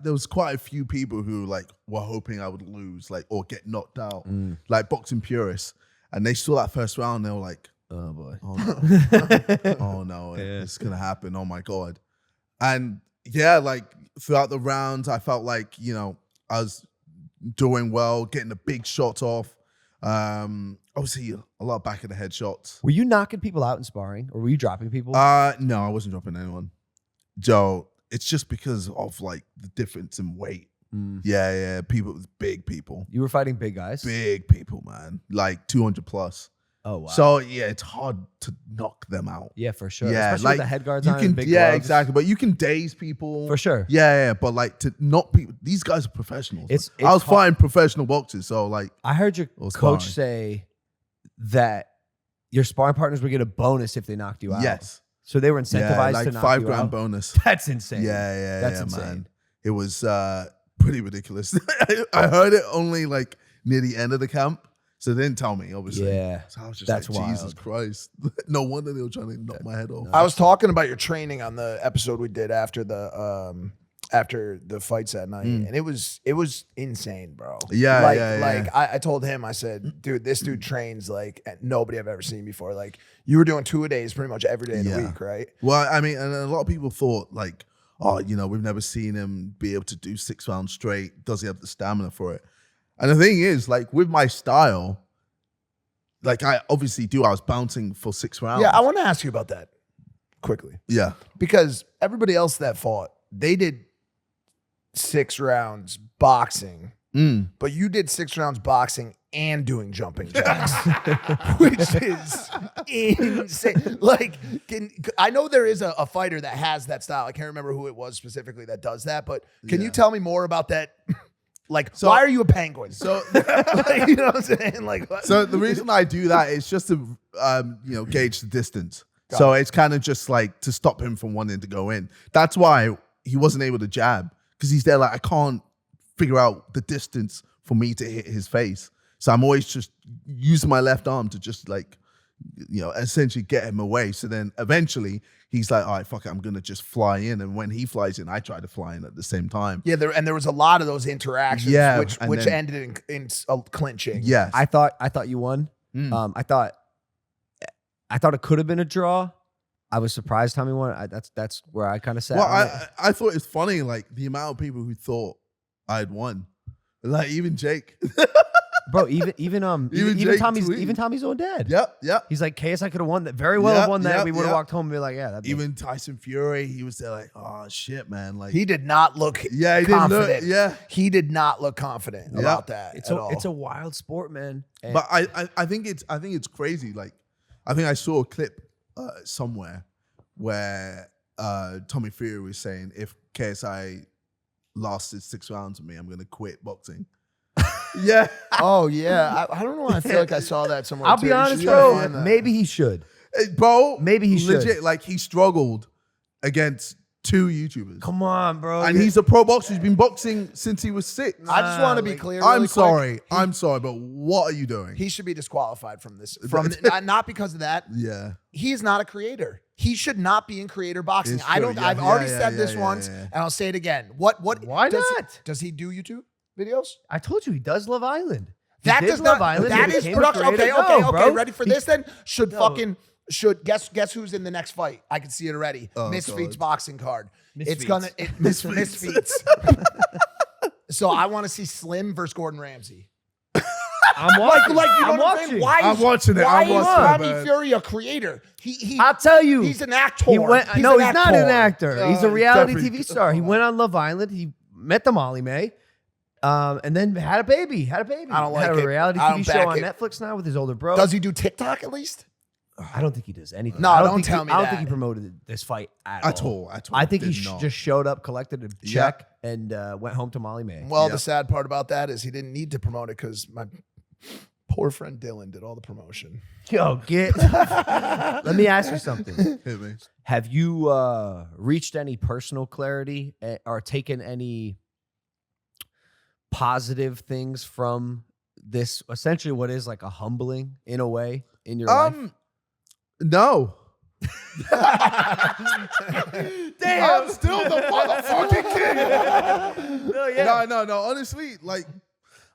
there was quite a few people who like were hoping I would lose, like or get knocked out, like boxing purists, and they saw that first round, they were like, oh boy. "Oh no, oh no, it's gonna happen! Oh my god!" And yeah, like throughout the rounds, I felt like I was doing well, getting the big shots off. Obviously, a lot of back of the head shots. Were you knocking people out in sparring, or were you dropping people? No, I wasn't dropping anyone. Joe, it's just because of like the difference in weight. Yeah, people, big people. You were fighting big guys? Big people, man. Like 200 plus. Oh, wow. So yeah, it's hard to knock them out. Yeah, for sure. Yeah, Especially like with the head guards you on can, and big yeah, gloves. exactly. But you can daze people For sure. Yeah, but like to knock people, these guys are professionals. It's I was hard. fighting professional boxers, so like I heard your was coach sparring. say that your sparring partners would get a bonus if they knocked you out. yes, So they were incentivized yeah, like to knock $5 you grand out. bonus. That's insane. Yeah, That's yeah, insane. man. It was pretty ridiculous. I heard it only like near the end of the camp, so they didn't tell me, obviously. Yeah, So I was just that's like, Jesus wild. Christ. No wonder they were trying to knock my head off. I was talking about your training on the episode we did after the fights that night, and it was insane, bro. Yeah, like, yeah, like I told him, I said, dude, this dude trains like nobody I've ever seen before. Like you were doing 2-a-days pretty much every day of the Yeah. week, right? Well, I mean, and a lot of people thought like, oh, we've never seen him be able to do 6 rounds straight. Does he have the stamina for it? And the thing is, like with my style, like I obviously do. I was bouncing for 6 rounds. Yeah, I want to ask you about that quickly Yeah. because everybody else that fought, they did 6 rounds boxing, but you did 6 rounds boxing and doing jumping jacks, which is insane. Like, I know there is a fighter that has that style. I can't remember who it was specifically that does that, but can you tell me more about that? Like, why are you a penguin? So, Like, you know what I'm saying? Like, what? so the reason I do that is just to, gauge the distance. So it's kind of just like to stop him from wanting to go in. That's why he wasn't able to jab, because he's there like, I can't figure out the distance for me to hit his face. So I'm always just using my left arm to just like, essentially get him away. So then eventually he's like, all right, fuck it, I'm going to just fly in. And when he flies in, I try to fly in at the same time. Yeah, there was a lot of those interactions, Yeah, which and then- ended in clinching. Yes. I thought you won. I thought it could have been a draw. I was surprised Tommy won. That's where I kind of sat. Well, on it. I thought it's funny, like the amount of people who thought I had won. Like even Jake. Bro, even Jake Tommy's tweeted. own dad. Yep. He's like, KSI could have won that. Very well have won that. Yep, We would have yep. walked home and be like, yeah. Even Tyson Fury, he was there like, oh shit, man. Like He did not look he didn't confident. look, yeah. He did not look confident about that It's at all. it's a wild sport, man. And But I think it's crazy. Like I think I saw a clip somewhere where Tommy Fury was saying, if KSI lasted 6 rounds with me, I'm gonna quit boxing. Yeah. Oh yeah, I don't know why I feel like I saw that somewhere. I'll too. be You honest, should gotta bro. find that. Maybe he should. Bro, Maybe he should. legit, like he struggled against 2 YouTubers. Come on, bro. And he's a pro boxer. He's been boxing since he was 6. I just want to be clear. I'm really sorry. quick. I'm sorry, but what are you doing? He should be disqualified from this. Not because of that. Yeah. He is not a creator. He should not be in creator boxing. It's I true. don't. Yeah, I've already yeah, said yeah, this yeah, once, yeah. and I'll say it again. What? Why does not? Does he do YouTube videos? I told you he does Love Island. He That did does Love not. Island. That He is became a production. creator. Okay. No, bro. Ready for this then? Should No. fucking guess who's in the next fight? I can see it already. Oh, Misfeats God. boxing card. It's Misfeats. gonna Misfeats. So I want to see Slim versus Gordon Ramsay. I'm watching. Like you know I'm what I'm saying? watching. Why I'm is, watching it. Why I'm is watching it, Tommy man. Fury a creator? I'll tell you. He's an actor. He went. He's No, an he's not an actor. actor. He's a reality definitely- TV star. He went on Love Island. He met the Molly May, and then had a baby. I don't Had like a it. reality I TV don't show back on it. Netflix now with his older bro. Does he do TikTok at least? I don't think he does anything. No, I don't think tell he, me I don't that. think he promoted this fight at all. At all. I think he Did not. just showed up, collected a Yeah. check, and went home to Molly May. Well, Yeah. the sad part about that is he didn't need to promote it because my poor friend Dylan did all the promotion. Yo, let me ask you something. Hit me. Have you reached any personal clarity or taken any positive things from this, essentially what is like a humbling in a way in your life? No. I'm still the motherfucking king. No, yeah. No. Honestly, like,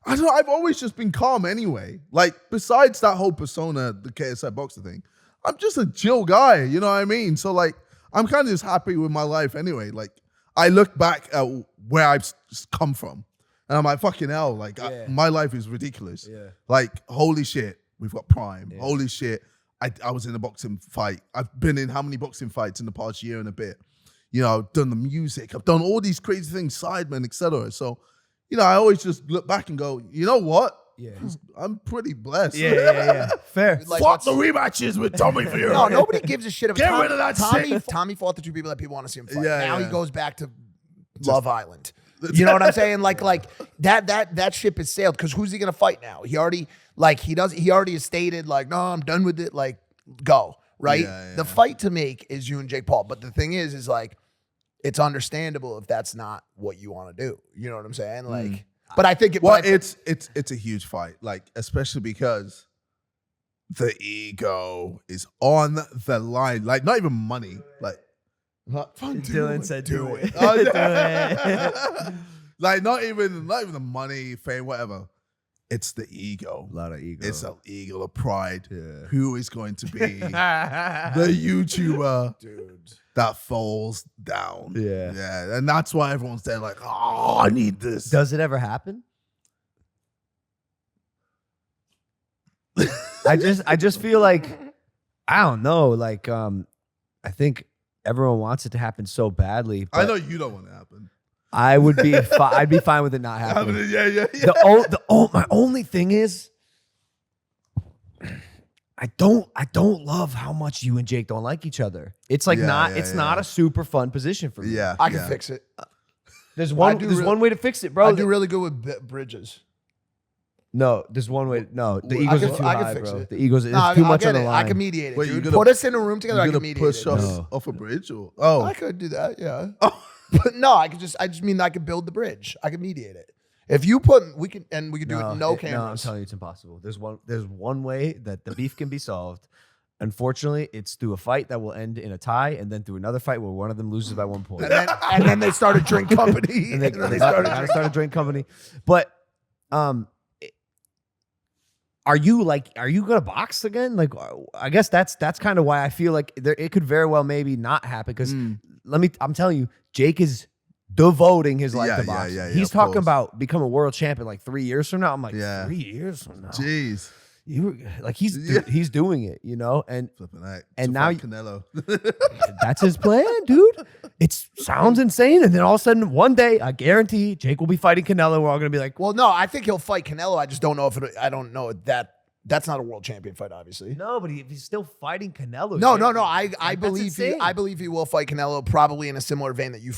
I don't know. I've always just been calm anyway. Like, besides that whole persona, the KSI boxer thing, I'm just a chill guy. You know what I mean? So, like, I'm kind of just happy with my life anyway. Like, I look back at where I've come from, and I'm like, fucking hell. Like, my life is ridiculous. Yeah. Like, holy shit, we've got Prime. Yeah. Holy shit, I was in a boxing fight. I've been in how many boxing fights in the past year and a bit? You know, I've done the music. I've done all these crazy things, Sidemen, etc. So, you know, I always just look back and go, you know what? Yeah. I'm pretty blessed. Yeah. Fair. Like, Fuck the rematches with Tommy Fury. No, nobody gives a shit. If Get rid of that shit. Tommy fought the two people that people want to see him fight. Yeah, now yeah. he goes back to Love Island. You know what I'm saying? Like that ship has sailed. Because who's he gonna fight now? He already has stated like, no, I'm done with it. Like, go right. Yeah. The fight to make is you and Jake Paul. But the thing is like, it's understandable if that's not what you want to do. You know what I'm saying? Like, but I think it's a huge fight. Like, especially because the ego is on the line. Like, not even money. Like, Dylan said do it. Oh, Do it. like, not even the money, fame, whatever. It's the ego. A lot of ego. It's the ego, the pride. Yeah. Who is going to be the YouTuber dude. that falls down? Yeah. And that's why everyone's there like, oh, I need this. Does it ever happen? I just feel like, I don't know. Like, I think everyone wants it to happen so badly. I but know you don't want it to happen. I would be. I'd be fine with it not happening. Yeah. My only thing is, I don't love how much you and Jake don't like each other. It's like not a super fun position for me. Yeah. I can fix it. There's one way to fix it, bro. I do really good with bridges. No, there's one way. No, the I egos can- are too I can high, fix bro. it. The egos is No, too I'll much get on the it. line. I can mediate it. Wait, you dude. gonna- Put us in a room together. I You're can gonna mediate push it. us No. off a bridge? Or I could do that, yeah. But no, I just mean I could build the bridge. I can mediate it. If you put, we can do it no No, I'm cameras. telling you, it's impossible. There's one way that the beef can be solved. Unfortunately, it's through a fight that will end in a tie, and then through another fight where one of them loses by 1 point. and then they start a drink company. and they start a drink company. But are you gonna box again? Like, I guess that's kind of why I feel like it could very well maybe not happen. Because I'm telling you, Jake is devoting his life to boxing. yeah, He's of talking course. about becoming a world champion like 3 years from now. I'm like, Yeah. 3 years from now. jeez. He's doing it, you know, and Flipping that. And To now fight Canelo. that's his plan, dude. It sounds insane, and then all of a sudden, one day, I guarantee Jake will be fighting Canelo. We're all gonna be like, Well, no, I think he'll fight Canelo. I just don't know if I don't know that that's not a world champion fight, obviously. no, but if he's still fighting Canelo. No. Jake, I that's believe insane. I believe he will fight Canelo, probably in a similar vein that you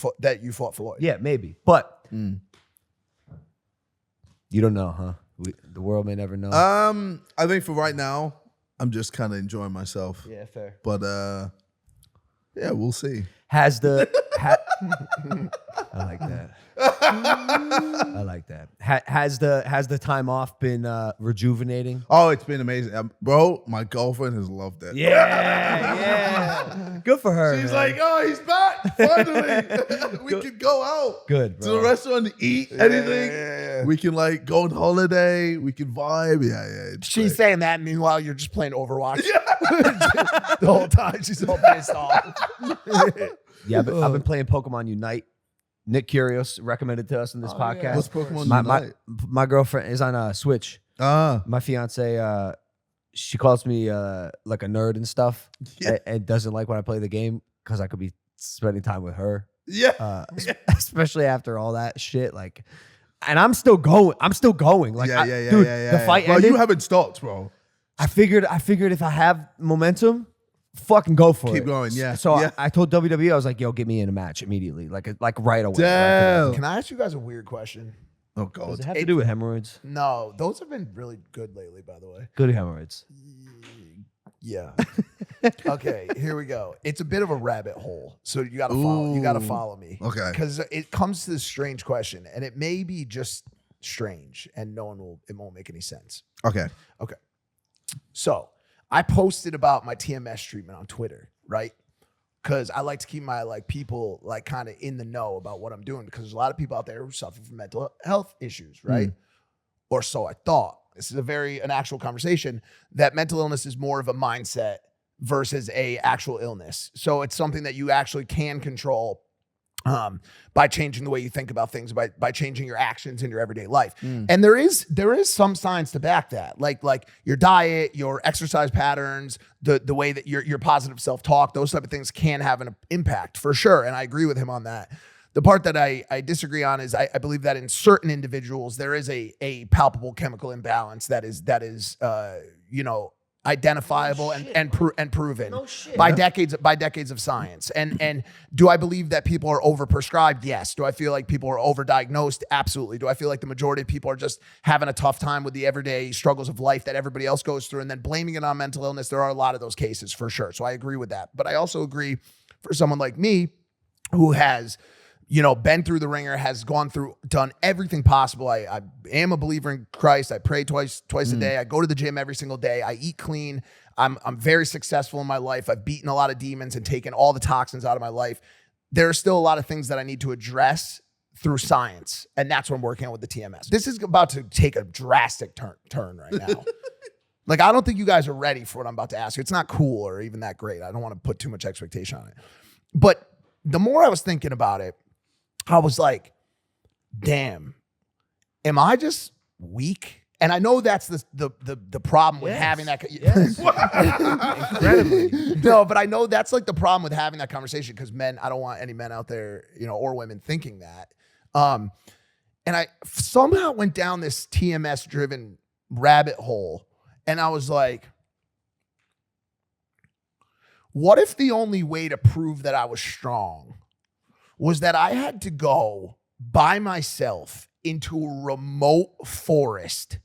fought Floyd. Yeah, maybe, but you don't know, huh? The world may never know. I think for right now, I'm just kind of enjoying myself. yeah, fair. But yeah, we'll see. Has the I like that. I like that. Has the time off been rejuvenating? Oh, it's been amazing. Bro, my girlfriend has loved it. Yeah. Good for her. She's man. like, oh, he's back. Finally. We can go out Good, to bro. the restaurant, eat anything. Yeah. We can like go on holiday. We can vibe. Yeah. It's She's great. saying that. Meanwhile, you're just playing Overwatch the whole time. She's all pissed off. Yeah, I've been playing Pokemon Unite. Nick Curios recommended to us in this podcast. What's Pokemon My Unite? my girlfriend is on Switch. My fiance, she calls me like a nerd and stuff, Yeah. and doesn't like when I play the game because I could be spending time with her, Yeah. especially after all that shit. Like, and I'm still going. Like, dude, the fight Well, ended. you haven't stopped, bro. I figured if I have momentum, fucking go for it. Keep going, yeah. So Yeah. I told WWE, I was like, yo, get me in a match immediately, like right away. Damn. Can I ask you guys a weird question? Oh, Does God. it have to do with hemorrhoids? No, those have been really good lately, by the way. Good hemorrhoids. Yeah. Okay, here we go. It's a bit of a rabbit hole, so you gotta follow. You gotta Ooh. follow me, Okay. Because it comes to this strange question, and it may be just strange, and it won't make any sense. Okay. So I posted about my TMS treatment on Twitter. right? Because I like to keep my like people like kind of in the know about what I'm doing, because there's a lot of people out there who suffer from mental health issues, right? Or so I thought. This is an actual conversation, that mental illness is more of a mindset versus a actual illness. So it's something that you actually can control by changing the way you think about things, by changing your actions in your everyday life. And there is some science to back that, like your diet, your exercise patterns, the way that your positive self-talk, those type of things can have an impact for sure. And I agree with him on that. The part that I disagree on is I believe that in certain individuals there is a palpable chemical imbalance that is identifiable and proven by decades of science. And do I believe that people are overprescribed? Yes. Do I feel like people are overdiagnosed? Absolutely. Do I feel like the majority of people are just having a tough time with the everyday struggles of life that everybody else goes through and then blaming it on mental illness? There are a lot of those cases for sure. So I agree with that. But I also agree for someone like me who has been through the ringer, has done everything possible. I am a believer in Christ. I pray twice a day. I go to the gym every single day. I eat clean. I'm very successful in my life. I've beaten a lot of demons and taken all the toxins out of my life. There are still a lot of things that I need to address through science, and that's what I'm working on with the TMS. This is about to take a drastic turn right now. Like, I don't think you guys are ready for what I'm about to ask you. It's not cool or even that great. I don't want to put too much expectation on it. But the more I was thinking about it, I was like, damn, am I just weak? And I know that's the problem with having that. Yes. Incredibly. No, but I know that's like the problem with having that conversation, because men, I don't want any men out there, or women thinking that. And I somehow went down this TMS driven rabbit hole, and I was like, what if the only way to prove that I was strong was that I had to go by myself into a remote forest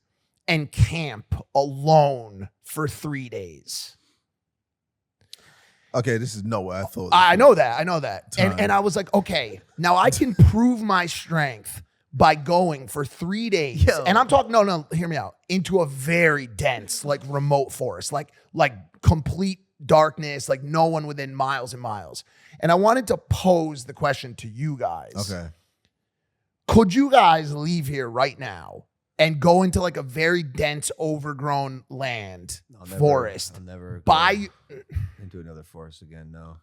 and camp alone for 3 days? Okay, this is nowhere I thought. I know that. And I was like, okay, now I can prove my strength by going for 3 days. Yo. And I'm talking, no, hear me out, into a very dense, like remote forest, like complete darkness, like no one within miles and miles. And I wanted to pose the question to you guys. Okay. Could you guys leave here right now and go into like a very dense, overgrown forest? I'll never By into another forest again. No.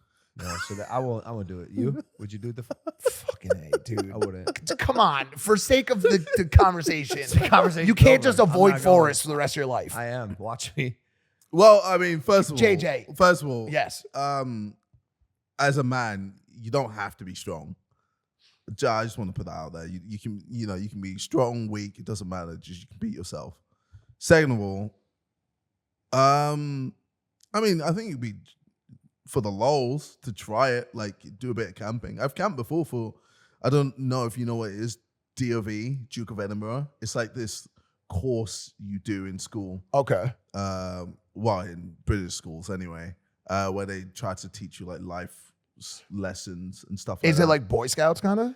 So that I won't do it. You? Would you do it? fucking A, dude. I wouldn't. Come on, for sake of the conversation. You can't just avoid forests for the rest of your life. I am. Watch me. Well, I mean, first of all, JJ. Yes. As a man, you don't have to be strong. I just want to put that out there. You can, you can be strong, weak. It doesn't matter. Just you can beat yourself. Second of all, I mean, I think it'd be for the lulz to try it, like do a bit of camping. I've camped before I don't know if you know what it is, DOV, Duke of Edinburgh. It's like this course you do in school. Okay. Well, in British schools anyway, where they try to teach you like life lessons and stuff like that. Is it like Boy Scouts kind of?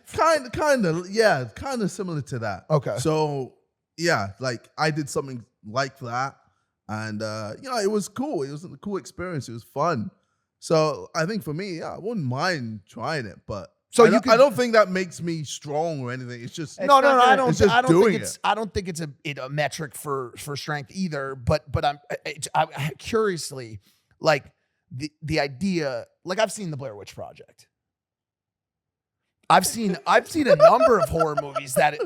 Kind of, yeah, kind of similar to that. Okay. So, yeah, like I did something like that, and it was cool. It was a cool experience. It was fun. So I think for me, I wouldn't mind trying it, but I don't think that makes me strong or anything. It's just no. I don't. It's just I don't doing think it's. I don't think it's a metric for strength either. But I'm curiously, like the idea. Like I've seen the Blair Witch Project. I've seen a number of horror movies that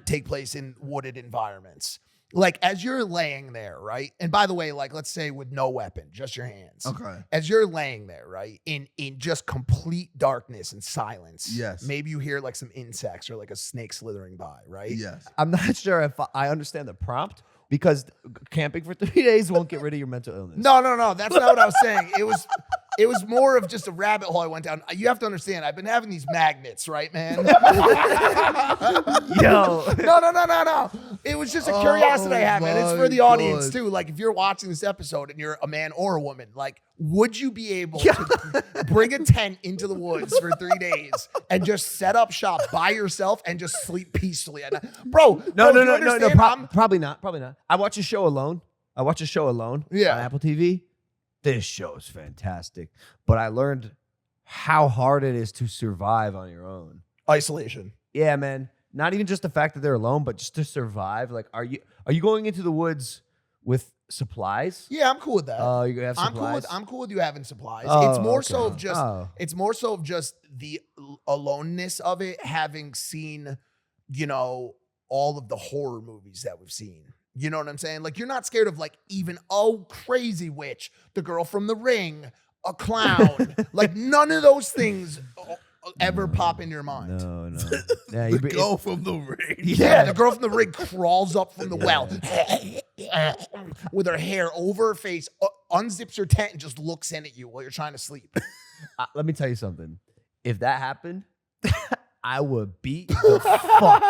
take place in wooded environments. Like as you're laying there, right? And by the way, like let's say with no weapon, just your hands. Okay. As you're laying there, right? In just complete darkness and silence. Yes. Maybe you hear like some insects or like a snake slithering by, right? Yes. I'm not sure if I understand the prompt, because camping for 3 days won't get rid of your mental illness. No. That's not what I was saying. It was more of just a rabbit hole I went down. You have to understand, I've been having these magnets, right, man? Yo. No. It was just a curiosity I have, man. It's for the audience, God. too. Like, if you're watching this episode and you're a man or a woman, like, would you be able to bring a tent into the woods for 3 days and just set up shop by yourself and just sleep peacefully at night? Bro, No. Probably Probably not. I watch a show alone. Yeah. On Apple TV. this show is fantastic. But I learned how hard it is to survive on your own. Isolation. Yeah, man. Not even just the fact that they're alone, but just to survive. Like, are you going into the woods with supplies? Yeah, I'm cool with that. Oh, you have I'm supplies. cool with you having supplies. Oh, It's more okay. so of just Oh. it's more so of just the aloneness of it, having seen, you know, all of the horror movies that we've seen. You know what I'm saying? Like, you're not scared of like even crazy witch, the girl from The Ring, a clown. Like, none of those things ever pop in your mind. No. Yeah, you The girl from The Ring. Yeah, the girl from The Ring crawls up from the well with her hair over her face, unzips her tent, and just looks in at you while you're trying to sleep. Let me tell you something. If that happened, I would beat the fuck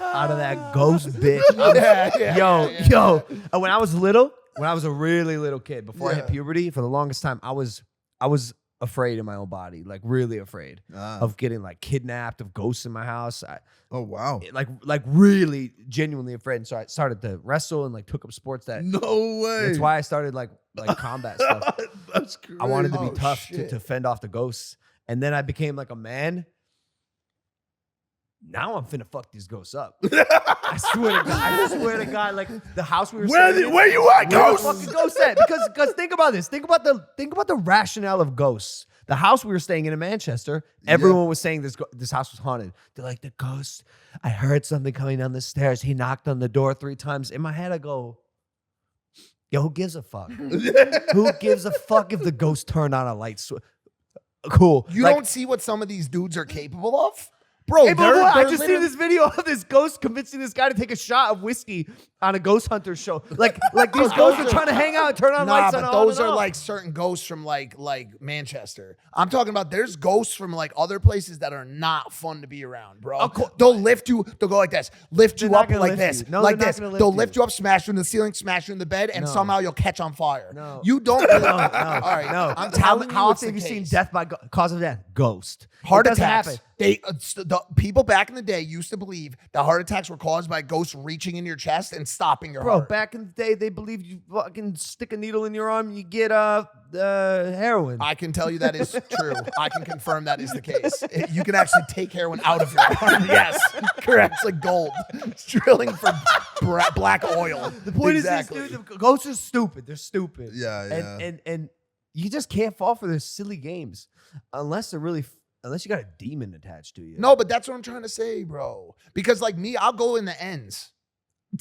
out of that ghost bitch. Yo. When I was little, when I was a really little kid, before I hit puberty, for the longest time, I was afraid in my own body, like really afraid of getting like kidnapped, of ghosts in my house. Oh wow. Like really genuinely afraid. And so I started to wrestle and like took up sports that. No way. That's why I started like combat stuff. That's crazy. I wanted to be tough shit. to fend off the ghosts. And then I became like a man. Now I'm finna fuck these ghosts up. I swear to God, like the house we were staying in, where you at, where the ghost? fucking ghosts at? Because think about this. Think about the rationale of ghosts. The house we were staying in Manchester, everyone was saying this house was haunted. They're like, the ghost, I heard something coming down the stairs. He knocked on the door 3 times. In my head, I go, yo, who gives a fuck? Who gives a fuck if the ghost turned on a light switch? Cool. You Like, don't see what some of these dudes are capable of? Bro, hey, but they're I just literally- seen this video of this ghost convincing this guy to take a shot of whiskey on a ghost hunter show. Like these ghosts are trying to hang out and turn on lights. But on those and are off. like certain ghosts from like Manchester. I'm talking about there's ghosts from like other places that are not fun to be around, bro. Of course. They'll lift you. They'll go like this, lift you They're not up gonna like lift this, you. No, like they're not this. gonna lift They'll you. lift you up, smash you in the ceiling, smash you in the bed, and No. somehow you'll catch on fire. No. You don't. No. All right, No. I'm telling you, how it's often have the you seen case. death by cause of death? Ghost. Heart It doesn't attacks. happen. The people back in the day used to believe that heart attacks were caused by ghosts reaching in your chest and stopping your Bro, heart. back in the day, they believed you fucking stick a needle in your arm, you get heroin. I can tell you that is true. I can confirm that is the case. You can actually take heroin out of your arm. Yes, correct. It's like gold. It's drilling for black oil. The point Exactly. is, this, dude, the ghosts are stupid. They're stupid. Yeah. And you just can't fall for their silly games unless you got a demon attached to you. No, but that's what I'm trying to say, bro. Because like me, I'll go in the ends.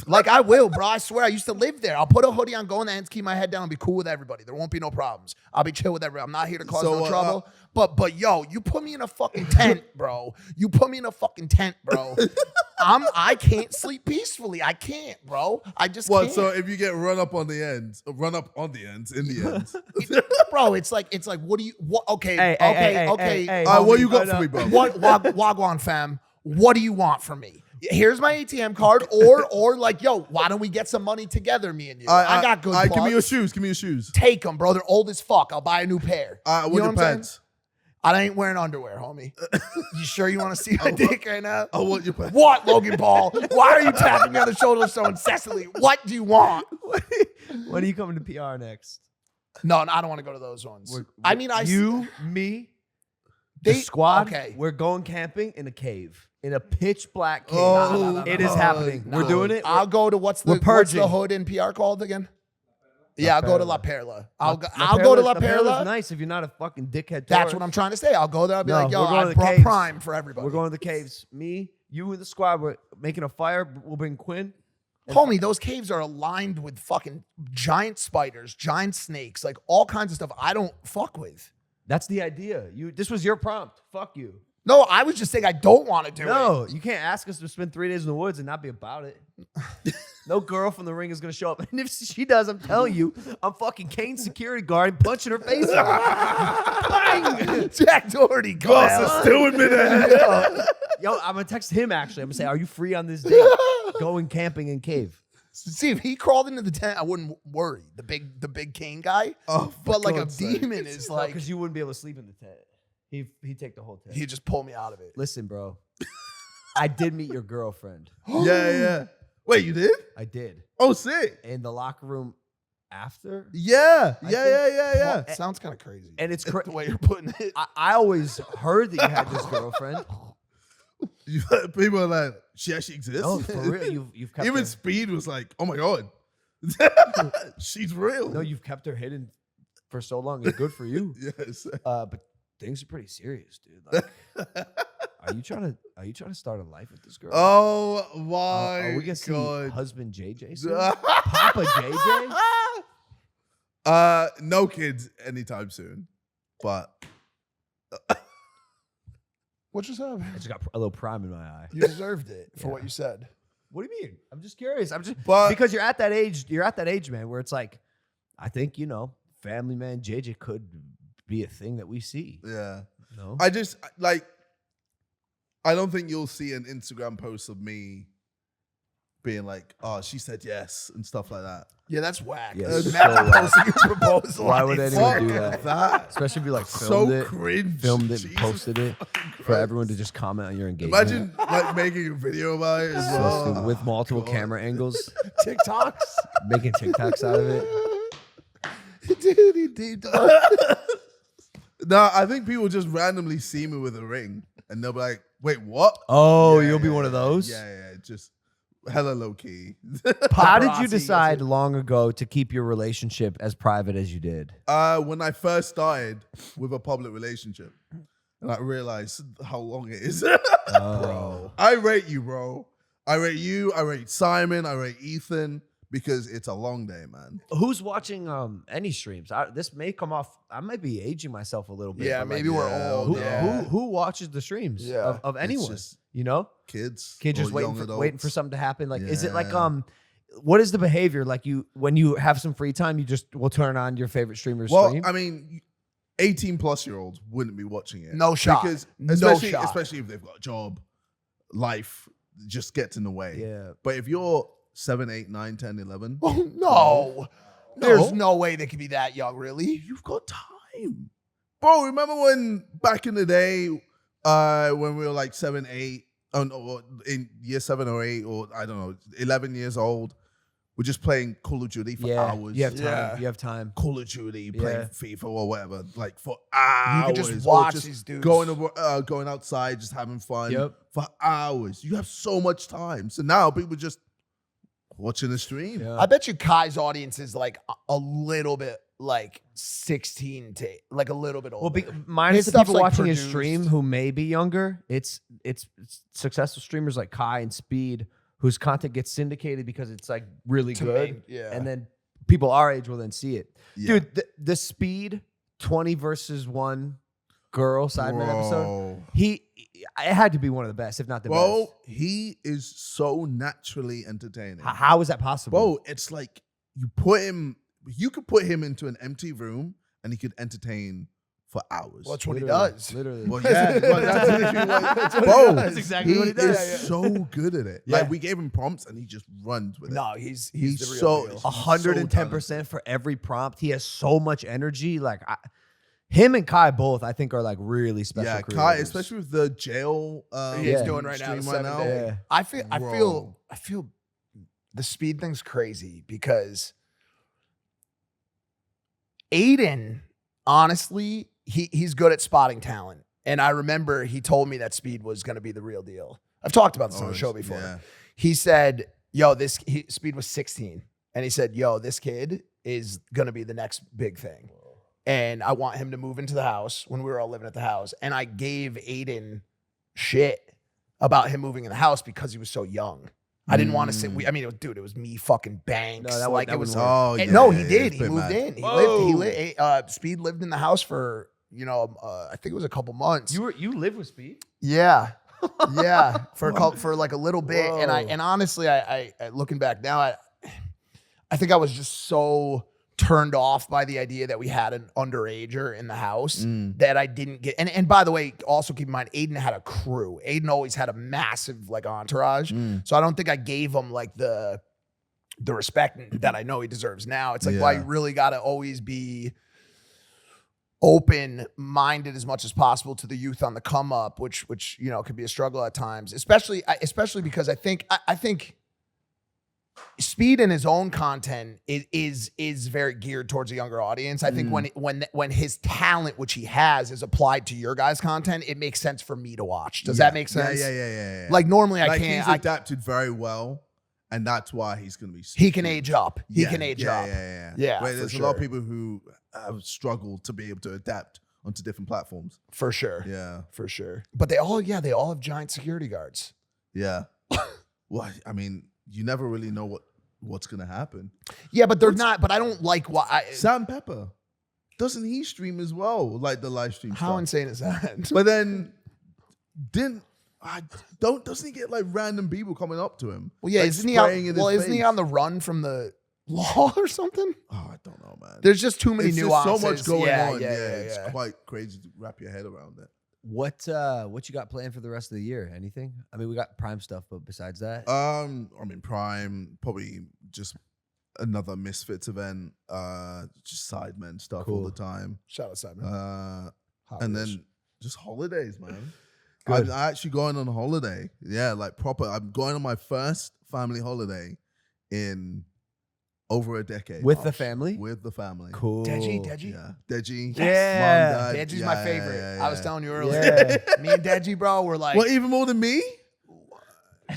Like I will, bro. I swear I used to live there. I'll put a hoodie on, go in the ends, keep my head down, and be cool with everybody. There won't be no problems. I'll be chill with everybody. I'm not here to cause no trouble. But yo, you put me in a fucking tent, bro. You put me in a fucking tent, bro. I can't sleep peacefully. I can't, bro. I just What? can't. So if you get run up on the ends, in the ends. Bro, it's like what do you okay, Hey, okay. hey, All right, what homie, you got no, for me, bro? What Wagwan fam? What do you want from me? Here's my ATM card, or like, yo, why don't we get some money together, me and you? I got good. Give me your plugs. shoes. Give me your shoes. Take them, bro. They're old as fuck. I'll buy a new pair. What You know your what I'm saying? pants? I ain't wearing underwear, homie. You sure you want to see my dick right now? I want your pants. What, Logan Paul? Why are you tapping me on the shoulder so incessantly? What do you want? When are you coming to PR next? No, I don't want to go to those ones. Me, they, the squad. Okay. We're going camping in a cave, in a pitch black cave. Oh, It is happening. We're doing it. I'll go to what's we're the purging. hood in PR called again? Yeah, I'll go to La Perla. I'll go to La La Perla's Perla. nice if you're not a fucking dickhead. That's tourist. what I'm trying to say. I'll go there. I'll be No, like, yo, we're going to I the brought caves. Prime for everybody. We're going to the caves. Me, you, and the squad. We're making a fire. We'll bring Quinn. Homie, those caves are aligned with fucking giant spiders, giant snakes, like all kinds of stuff I don't fuck with. That's the idea. This was your prompt. Fuck you. No, I was just saying I don't want to do it. No, you can't ask us to spend 3 days in the woods and not be about it. No girl from the ring is gonna show up, and if she does, I'm telling you, I'm fucking Kane's security guard punching her face off. Bang! Jack Doherty, go Boss out. is still with me there. Yo, I'm gonna text him actually. I'm gonna say, "Are you free on this day? Going camping in cave." See, if he crawled into the tent, I wouldn't worry. The big Kane guy. Oh, But like a God's sake. demon is like, Because you wouldn't be able to sleep in the tent. He'd take the whole tent. he just pulled me out of it. Listen, bro. I did meet your girlfriend. Yeah. Wait, you did? I did. Oh, sick. In the locker room after. Yeah, I yeah. It sounds kind of crazy. And it's the way you're putting it. I always heard that you had this girlfriend. People are like, she actually exists. No, for real. You've kept Even her, Speed was like, oh my God. She's real. no, you've kept her hidden for so long. It's good for you. Yes. But things are pretty serious, dude. Like, are you trying to start a life with this girl? Oh my Are we gonna see God. husband JJ soon? Papa JJ? No kids anytime soon. But What just happened? I just got a little prime in my eye. You deserved it for Yeah. what you said. What do you mean? I'm just curious. But- because you're at that age. You're at that age, man, where it's like, I think family man JJ could be a thing that we see. yeah. No, I just like I don't think you'll see an Instagram post of me being like, oh, she said yes and stuff like that. Yeah, that's whack. Yeah, Imagine so whack. posting your proposal. Why on would Instagram. anyone do Fuck that? Especially if you like So filmed cringe. it, and Jesus posted it fucking for Christ. everyone to just comment on your engagement. Imagine like making a video about it as So well. stupid, with multiple God. camera angles, TikToks? making TikToks out of it. Dude, he deep dog. No, I think people just randomly see me with a ring and they'll be like, wait, what? Oh, Yeah, you'll be yeah, one of those. Yeah, just hella low key. How did you Paparazzi, decide yes, long ago to keep your relationship as private as you did? When I first started with a public relationship and I realized how long it is. Oh. I rate you, bro. I rate you, I rate Simon, I rate Ethan because it's a long day, man. Who's watching any streams? This may come off. I might be aging myself a little bit. Yeah, but, like, maybe we're yeah, old. Who, Yeah. who watches the streams Yeah. of It's anyone? just kids. Kid just or waiting young for, adults. something to happen. Like, is it like Yeah. what is the behavior? Like when you have some free time, you just will turn on your favorite streamer's Well, stream. I mean, 18+ year olds wouldn't be watching it. No shot. Because No especially, shot. especially if they've got a job, life just gets in the way. yeah. But if you're 7, 8, 9, 10, 11, Oh, no. There's no way they could be that young, really. you've got time. Bro, remember when back in the day, when we were like 7, 8, or in year 7 or 8, or I don't know, 11 years old, we're just playing Call of Duty for Yeah. hours. You have time. Yeah. You have time. Call of Duty, playing Yeah. FIFA or whatever, like for hours. You could just or watch these dudes. going outside, just having fun Yep. for hours. You have so much time. So now people just watching the stream. Yeah. I bet you Kai's audience is like a little bit like 16 to like a little bit older. Well, minus His the stuff's, people like, watching his produced. stream who may be younger, it's successful streamers like Kai and Speed whose content gets syndicated because it's like really To good, me, yeah. and then people our age will then see it. Yeah. Dude, the Speed 20 versus 1 girl Sidemen episode, it had to be one of the best, if not the Bro, best. he is so naturally entertaining. How is that possible? Bro, it's like you could put him into an empty room and he could entertain for hours. Well, that's what he Literally, does. Literally. Well, yeah, well, that's literally That's what, what he bro, does. That's exactly what he is does. so good at it. Yeah. Like we gave him prompts and he just runs with it. No, he's He's the real so- deal. 110% for every prompt. He has so much energy. Like him and Kai both, I think, are like really special. Yeah, Kai, creators. especially with the jail. He's Yeah. doing right now. stream The right 7 now. day. Yeah. I feel the Speed thing's crazy because Adin, honestly, he's good at spotting talent. And I remember he told me that Speed was going to be the real deal. I've talked about this on the show before. Yeah. He said, yo, Speed was 16. And he said, yo, this kid is going to be the next big thing. And I want him to move into the house when we were all living at the house. And I gave Adin shit about him moving in the house because he was so young. I didn't want to say, it was me fucking Banks. No, that like would- it was. that wouldn't Oh, and yeah. no, he yeah, did. it's He pretty moved mad. in. Speed lived in the house for, I think it was a couple months. You live with Speed? Yeah. Yeah. For like a little bit. Whoa. And honestly, I looking back now, I think I was just so turned off by the idea that we had an underager in the house that I didn't get. And by the way, also keep in mind, Adin had a crew. Adin always had a massive like entourage. So I don't think I gave him like the respect that I know he deserves now. It's like, why you really got to always be open-minded as much as possible to the youth on the come up, which could be a struggle at times, especially because I think Speed in his own content is very geared towards a younger audience. I think when his talent, which he has, is applied to your guys' content, it makes sense for me to watch. Does that make sense? Yeah. Like normally I Like, can't. he's adapted very well, and that's why he's going to be. He can age up. He can age up. Yeah. Where for there's a lot of people who have struggled to be able to adapt onto different platforms. For sure. Yeah. For sure. But they all have giant security guards. Yeah. Well, I mean, you never really know what's going to happen. Yeah, but they're not. But I don't like why. Sam Pepper, doesn't he stream as well? Like the live stream How stuff? insane is that? But then, doesn't he get like random people coming up to him? Well, yeah, like, isn't spraying in his isn't he face? on the run from the law or something? Oh, I don't know, man. There's just too many It's nuances. just so much going on. Yeah, It's quite crazy to wrap your head around it. What you got planned for the rest of the year? Anything? I mean, we got Prime stuff, but besides that, I mean, Prime, probably just another Misfits event, just Sidemen stuff all the time. Shout out Simon. And then just holidays, man. Good. I'm actually going on a holiday. Yeah, like proper. I'm going on my first family holiday in over a decade. with the family. With the family. Cool. Deji. Yeah. Deji. Yeah. Mom, Dad. Deji's Yeah, my yeah, favorite. yeah, I was yeah. telling you earlier. Yeah. Me and Deji, bro, were like, Well, even more than me?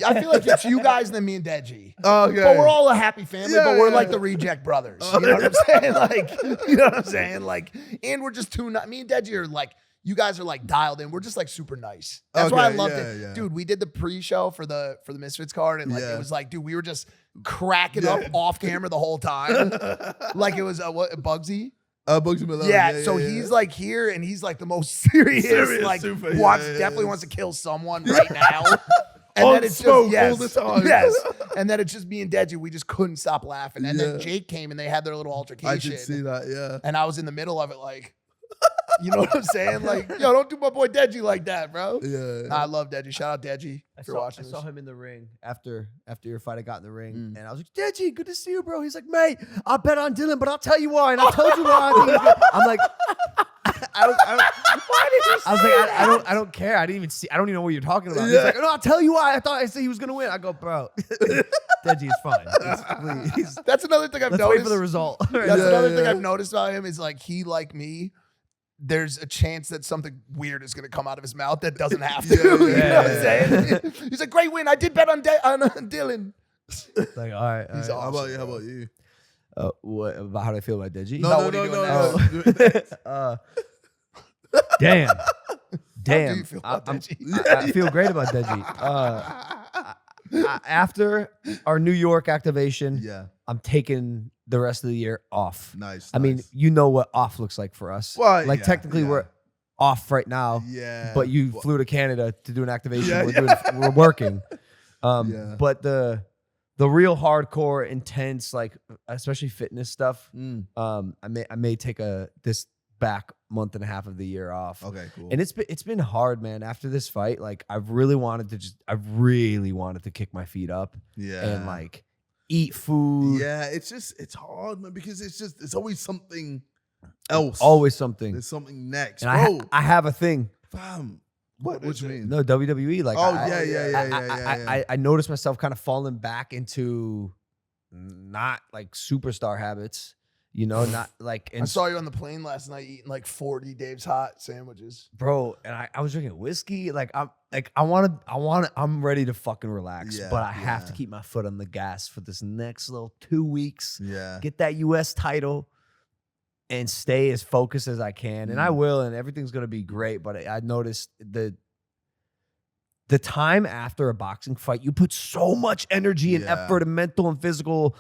I feel like it's you guys and then me and Deji. Okay. But we're all a happy family, Yeah, but we're yeah, like yeah. the reject brothers. You know what I'm saying? Like, you know what I'm saying? Like, and we're just me and Deji are like, you guys are like dialed in. We're just like super nice. That's why I Okay, loved yeah, it. yeah. Dude, we did the pre-show for the Misfits card, and like Yeah. it was like, dude, we were just cracking up off camera the whole time. Like it was Bugsy. Bugsy Malone. Yeah, so he's like here and he's like the most serious like super, definitely wants to kill someone right now. And On then it's smoke just all the time. Yes. And then it's just me and Deji. We just couldn't stop laughing. And then Yeah. Jake came and they had their little altercation. I did see that, yeah. And I was in the middle of it, like, you know what I'm saying? Like, yo, don't do my boy Deji like that, bro. Yeah. Nah, I love Deji. Shout out Deji for I watching saw this. him in the ring after your fight. I got in the ring, and I was like, Deji, good to see you, bro. He's like, mate, I bet on Dylan, but I'll tell you why. And I told you why. I think he's good. I'm like, I don't care. I didn't even see. I don't even know what you're talking about. He's like, no, I'll tell you why. I said he was gonna win. I go, bro, Deji is fine. Please, That's another thing I've let's noticed. wait for the result. That's another thing I've noticed about him is like he, like me, there's a chance that something weird is going to come out of his mouth that doesn't have to. You know what I'm saying? He's like, great win. I did bet on Dylan. Like, all right. He's How awesome, about you? What about how do I feel about Deji? No, what are you doing no. Damn. How do you feel about Deji? I feel great about Deji. After our New York activation, Yeah. I'm taking the rest of the year off. Nice. I mean, you know what off looks like for us. Well, like yeah, technically yeah. we're off right now, yeah. but you flew to Canada to do an activation. Yeah, We're working. Yeah. But the real hardcore, intense, like especially fitness stuff, I may take this back month and a half of the year off. Okay, cool. And it's been hard, man. After this fight, like I really wanted to kick my feet up Yeah. and like eat food. Yeah, it's hard, man, because it's always something else. Always something. There's something next. And Bro, I have a thing. fam. What is you it? mean? No, WWE. Like, Oh, I, yeah. I noticed myself kind of falling back into not like superstar habits, you know, not like. I saw you on the plane last night eating like 40 Dave's Hot sandwiches. Bro, and I was drinking whiskey. Like I'm ready to fucking relax, Yeah, but I have to yeah. keep my foot on the gas for this next little 2 weeks. Yeah. Get that US title and stay as focused as I can. And I will, and everything's gonna be great. But I noticed the time after a boxing fight, you put so much energy and Yeah. effort and mental and physical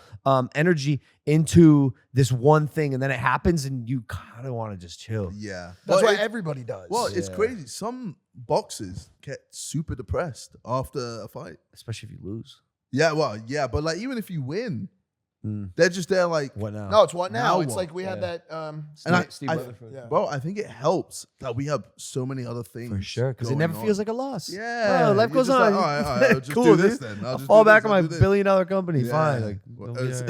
energy into this one thing, and then it happens, and you kind of want to just chill. Yeah. That's Well, why it- everybody does. Well, it's Yeah. crazy. Some boxers get super depressed after a fight. Especially if you lose. Yeah, well, yeah, but like even if you win, Mm. they're just there like, What now? no, it's what now? Now It's what? like we had Yeah. that. and Steve I, Rutherford. Yeah. bro, I think it helps that we have so many other things For sure, because it going never on. feels like a loss. Yeah, Oh, life you're goes just on. like, all right, I'll just Cool, do this dude. then. I'll just fall do back this, on I'll my do this. billion-dollar company. Yeah. Fine. Like, Well, it'll be it's-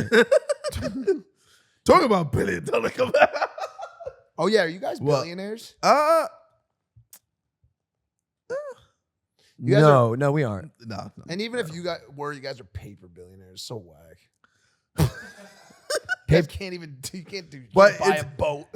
all right. Talk about $1 billion. Oh yeah, are you guys What? billionaires? You guys are- No, we aren't. No. And even if you guys are paper billionaires. So whack. You guys can't even. You can't do. But buy it's- a boat.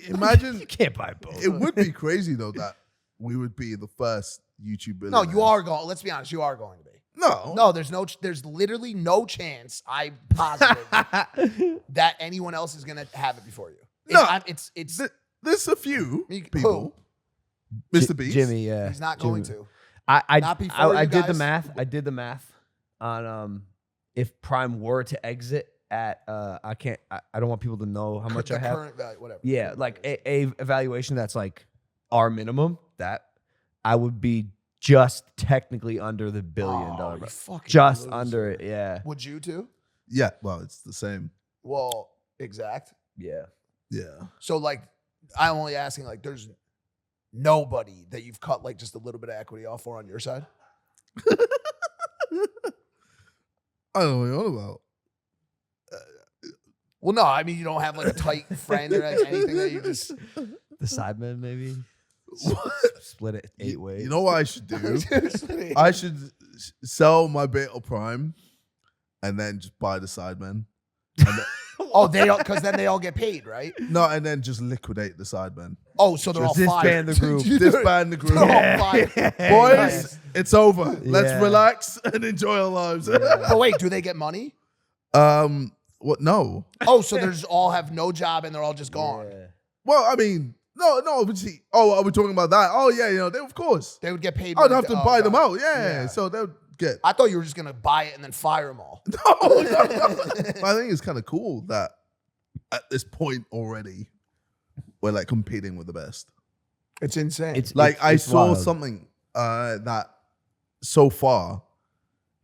Imagine You can't buy both. it would be crazy though that we would be the first YouTube No, billionaires. you are going. Let's be honest. You are going to be. No. No, there's literally no chance. I'm positive that anyone else is gonna have it before you. No. It's There's a few Me- people. Mr. Beast. Jimmy, yeah. he's not Jimmy. going to. I Not before I you did the guys. math. I did the math on if Prime were to exit at I don't want people to know how much the I have. current value, whatever. Yeah, like a evaluation that's like our minimum, that I would be just technically under the $1 billion Oh, mark. you fucking Just loser. under it, yeah. Would you too? Yeah, well, it's the same. Well, exact. Yeah. Yeah. So like, I'm only asking like, there's nobody that you've cut like just a little bit of equity off for on your side. I don't know what you're on about. Well, no, I mean you don't have like a tight friend or like, anything that you just. The Sidemen maybe split it 8 ways. You know what I should do? Seriously. I should sell my Beta Prime and then just buy the Sidemen. And then, Oh, they don't, because then they all get paid, right? no, and then just liquidate the Sidemen. Oh, so they're all Just fired. disband the group. Disband the group. They're all fired. Boys, Nice. it's over. Let's Yeah. relax and enjoy our lives. But wait, do they get money? What? No. Oh, so there's all have no job and they're all just gone. Yeah. Well, I mean, no. Obviously. Oh, are we talking about that? Oh, yeah. You know, they of course. They would get paid. I'd by have the- to oh, buy them God. out. Yeah. Yeah. So they'll get. I thought you were just gonna buy it and then fire them all. No. I think it's kind of cool that at this point already, we're like competing with the best. It's insane. It's Like I it's saw wild. something that so far,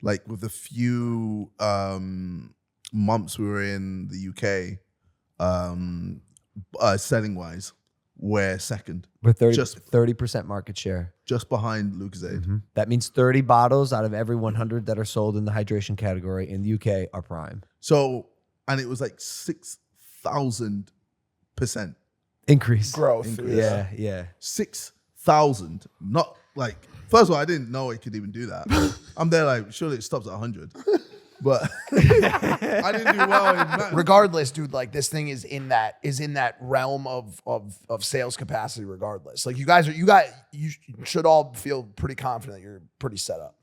like with the few months we were in the UK, selling wise, we're second, We're 30, just- 30% market share. just behind Lucozade. That means 30 bottles out of every 100 that are sold in the hydration category in the UK are Prime. So, and it was like 6,000% Increase. growth. Yeah, yeah. 6,000. Not like, first of all, I didn't know it could even do that. I'm there like, surely it stops at 100. But I didn't do well in math. Regardless, dude, like this thing is in that realm of sales capacity. Regardless, like you should all feel pretty confident that you're pretty set up.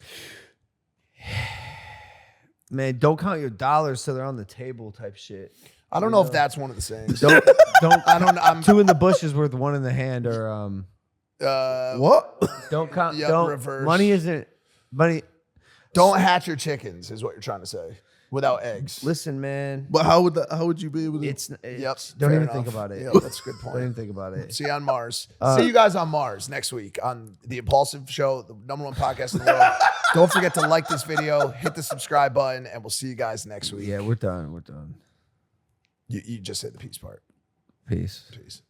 Man, don't count your dollars till they're on the table type shit. I don't know if that's one of the sayings. Don't I don't. I'm. two in the bush is worth one in the hand, or What? don't count. Yeah, don't reverse. money isn't money. Don't hatch your chickens, is what you're trying to say, without eggs. Listen, man. But how would you be able to? It's Yep. don't fair even think enough. about it. Yep, that's a good Don't even point. think about it. See you on Mars. See you guys on Mars next week on the Impaulsive Show, the #1 podcast in the world. Don't forget to like this video, hit the subscribe button, and we'll see you guys next week. Yeah, we're done. We're done. You just hit the peace part. Peace. Peace.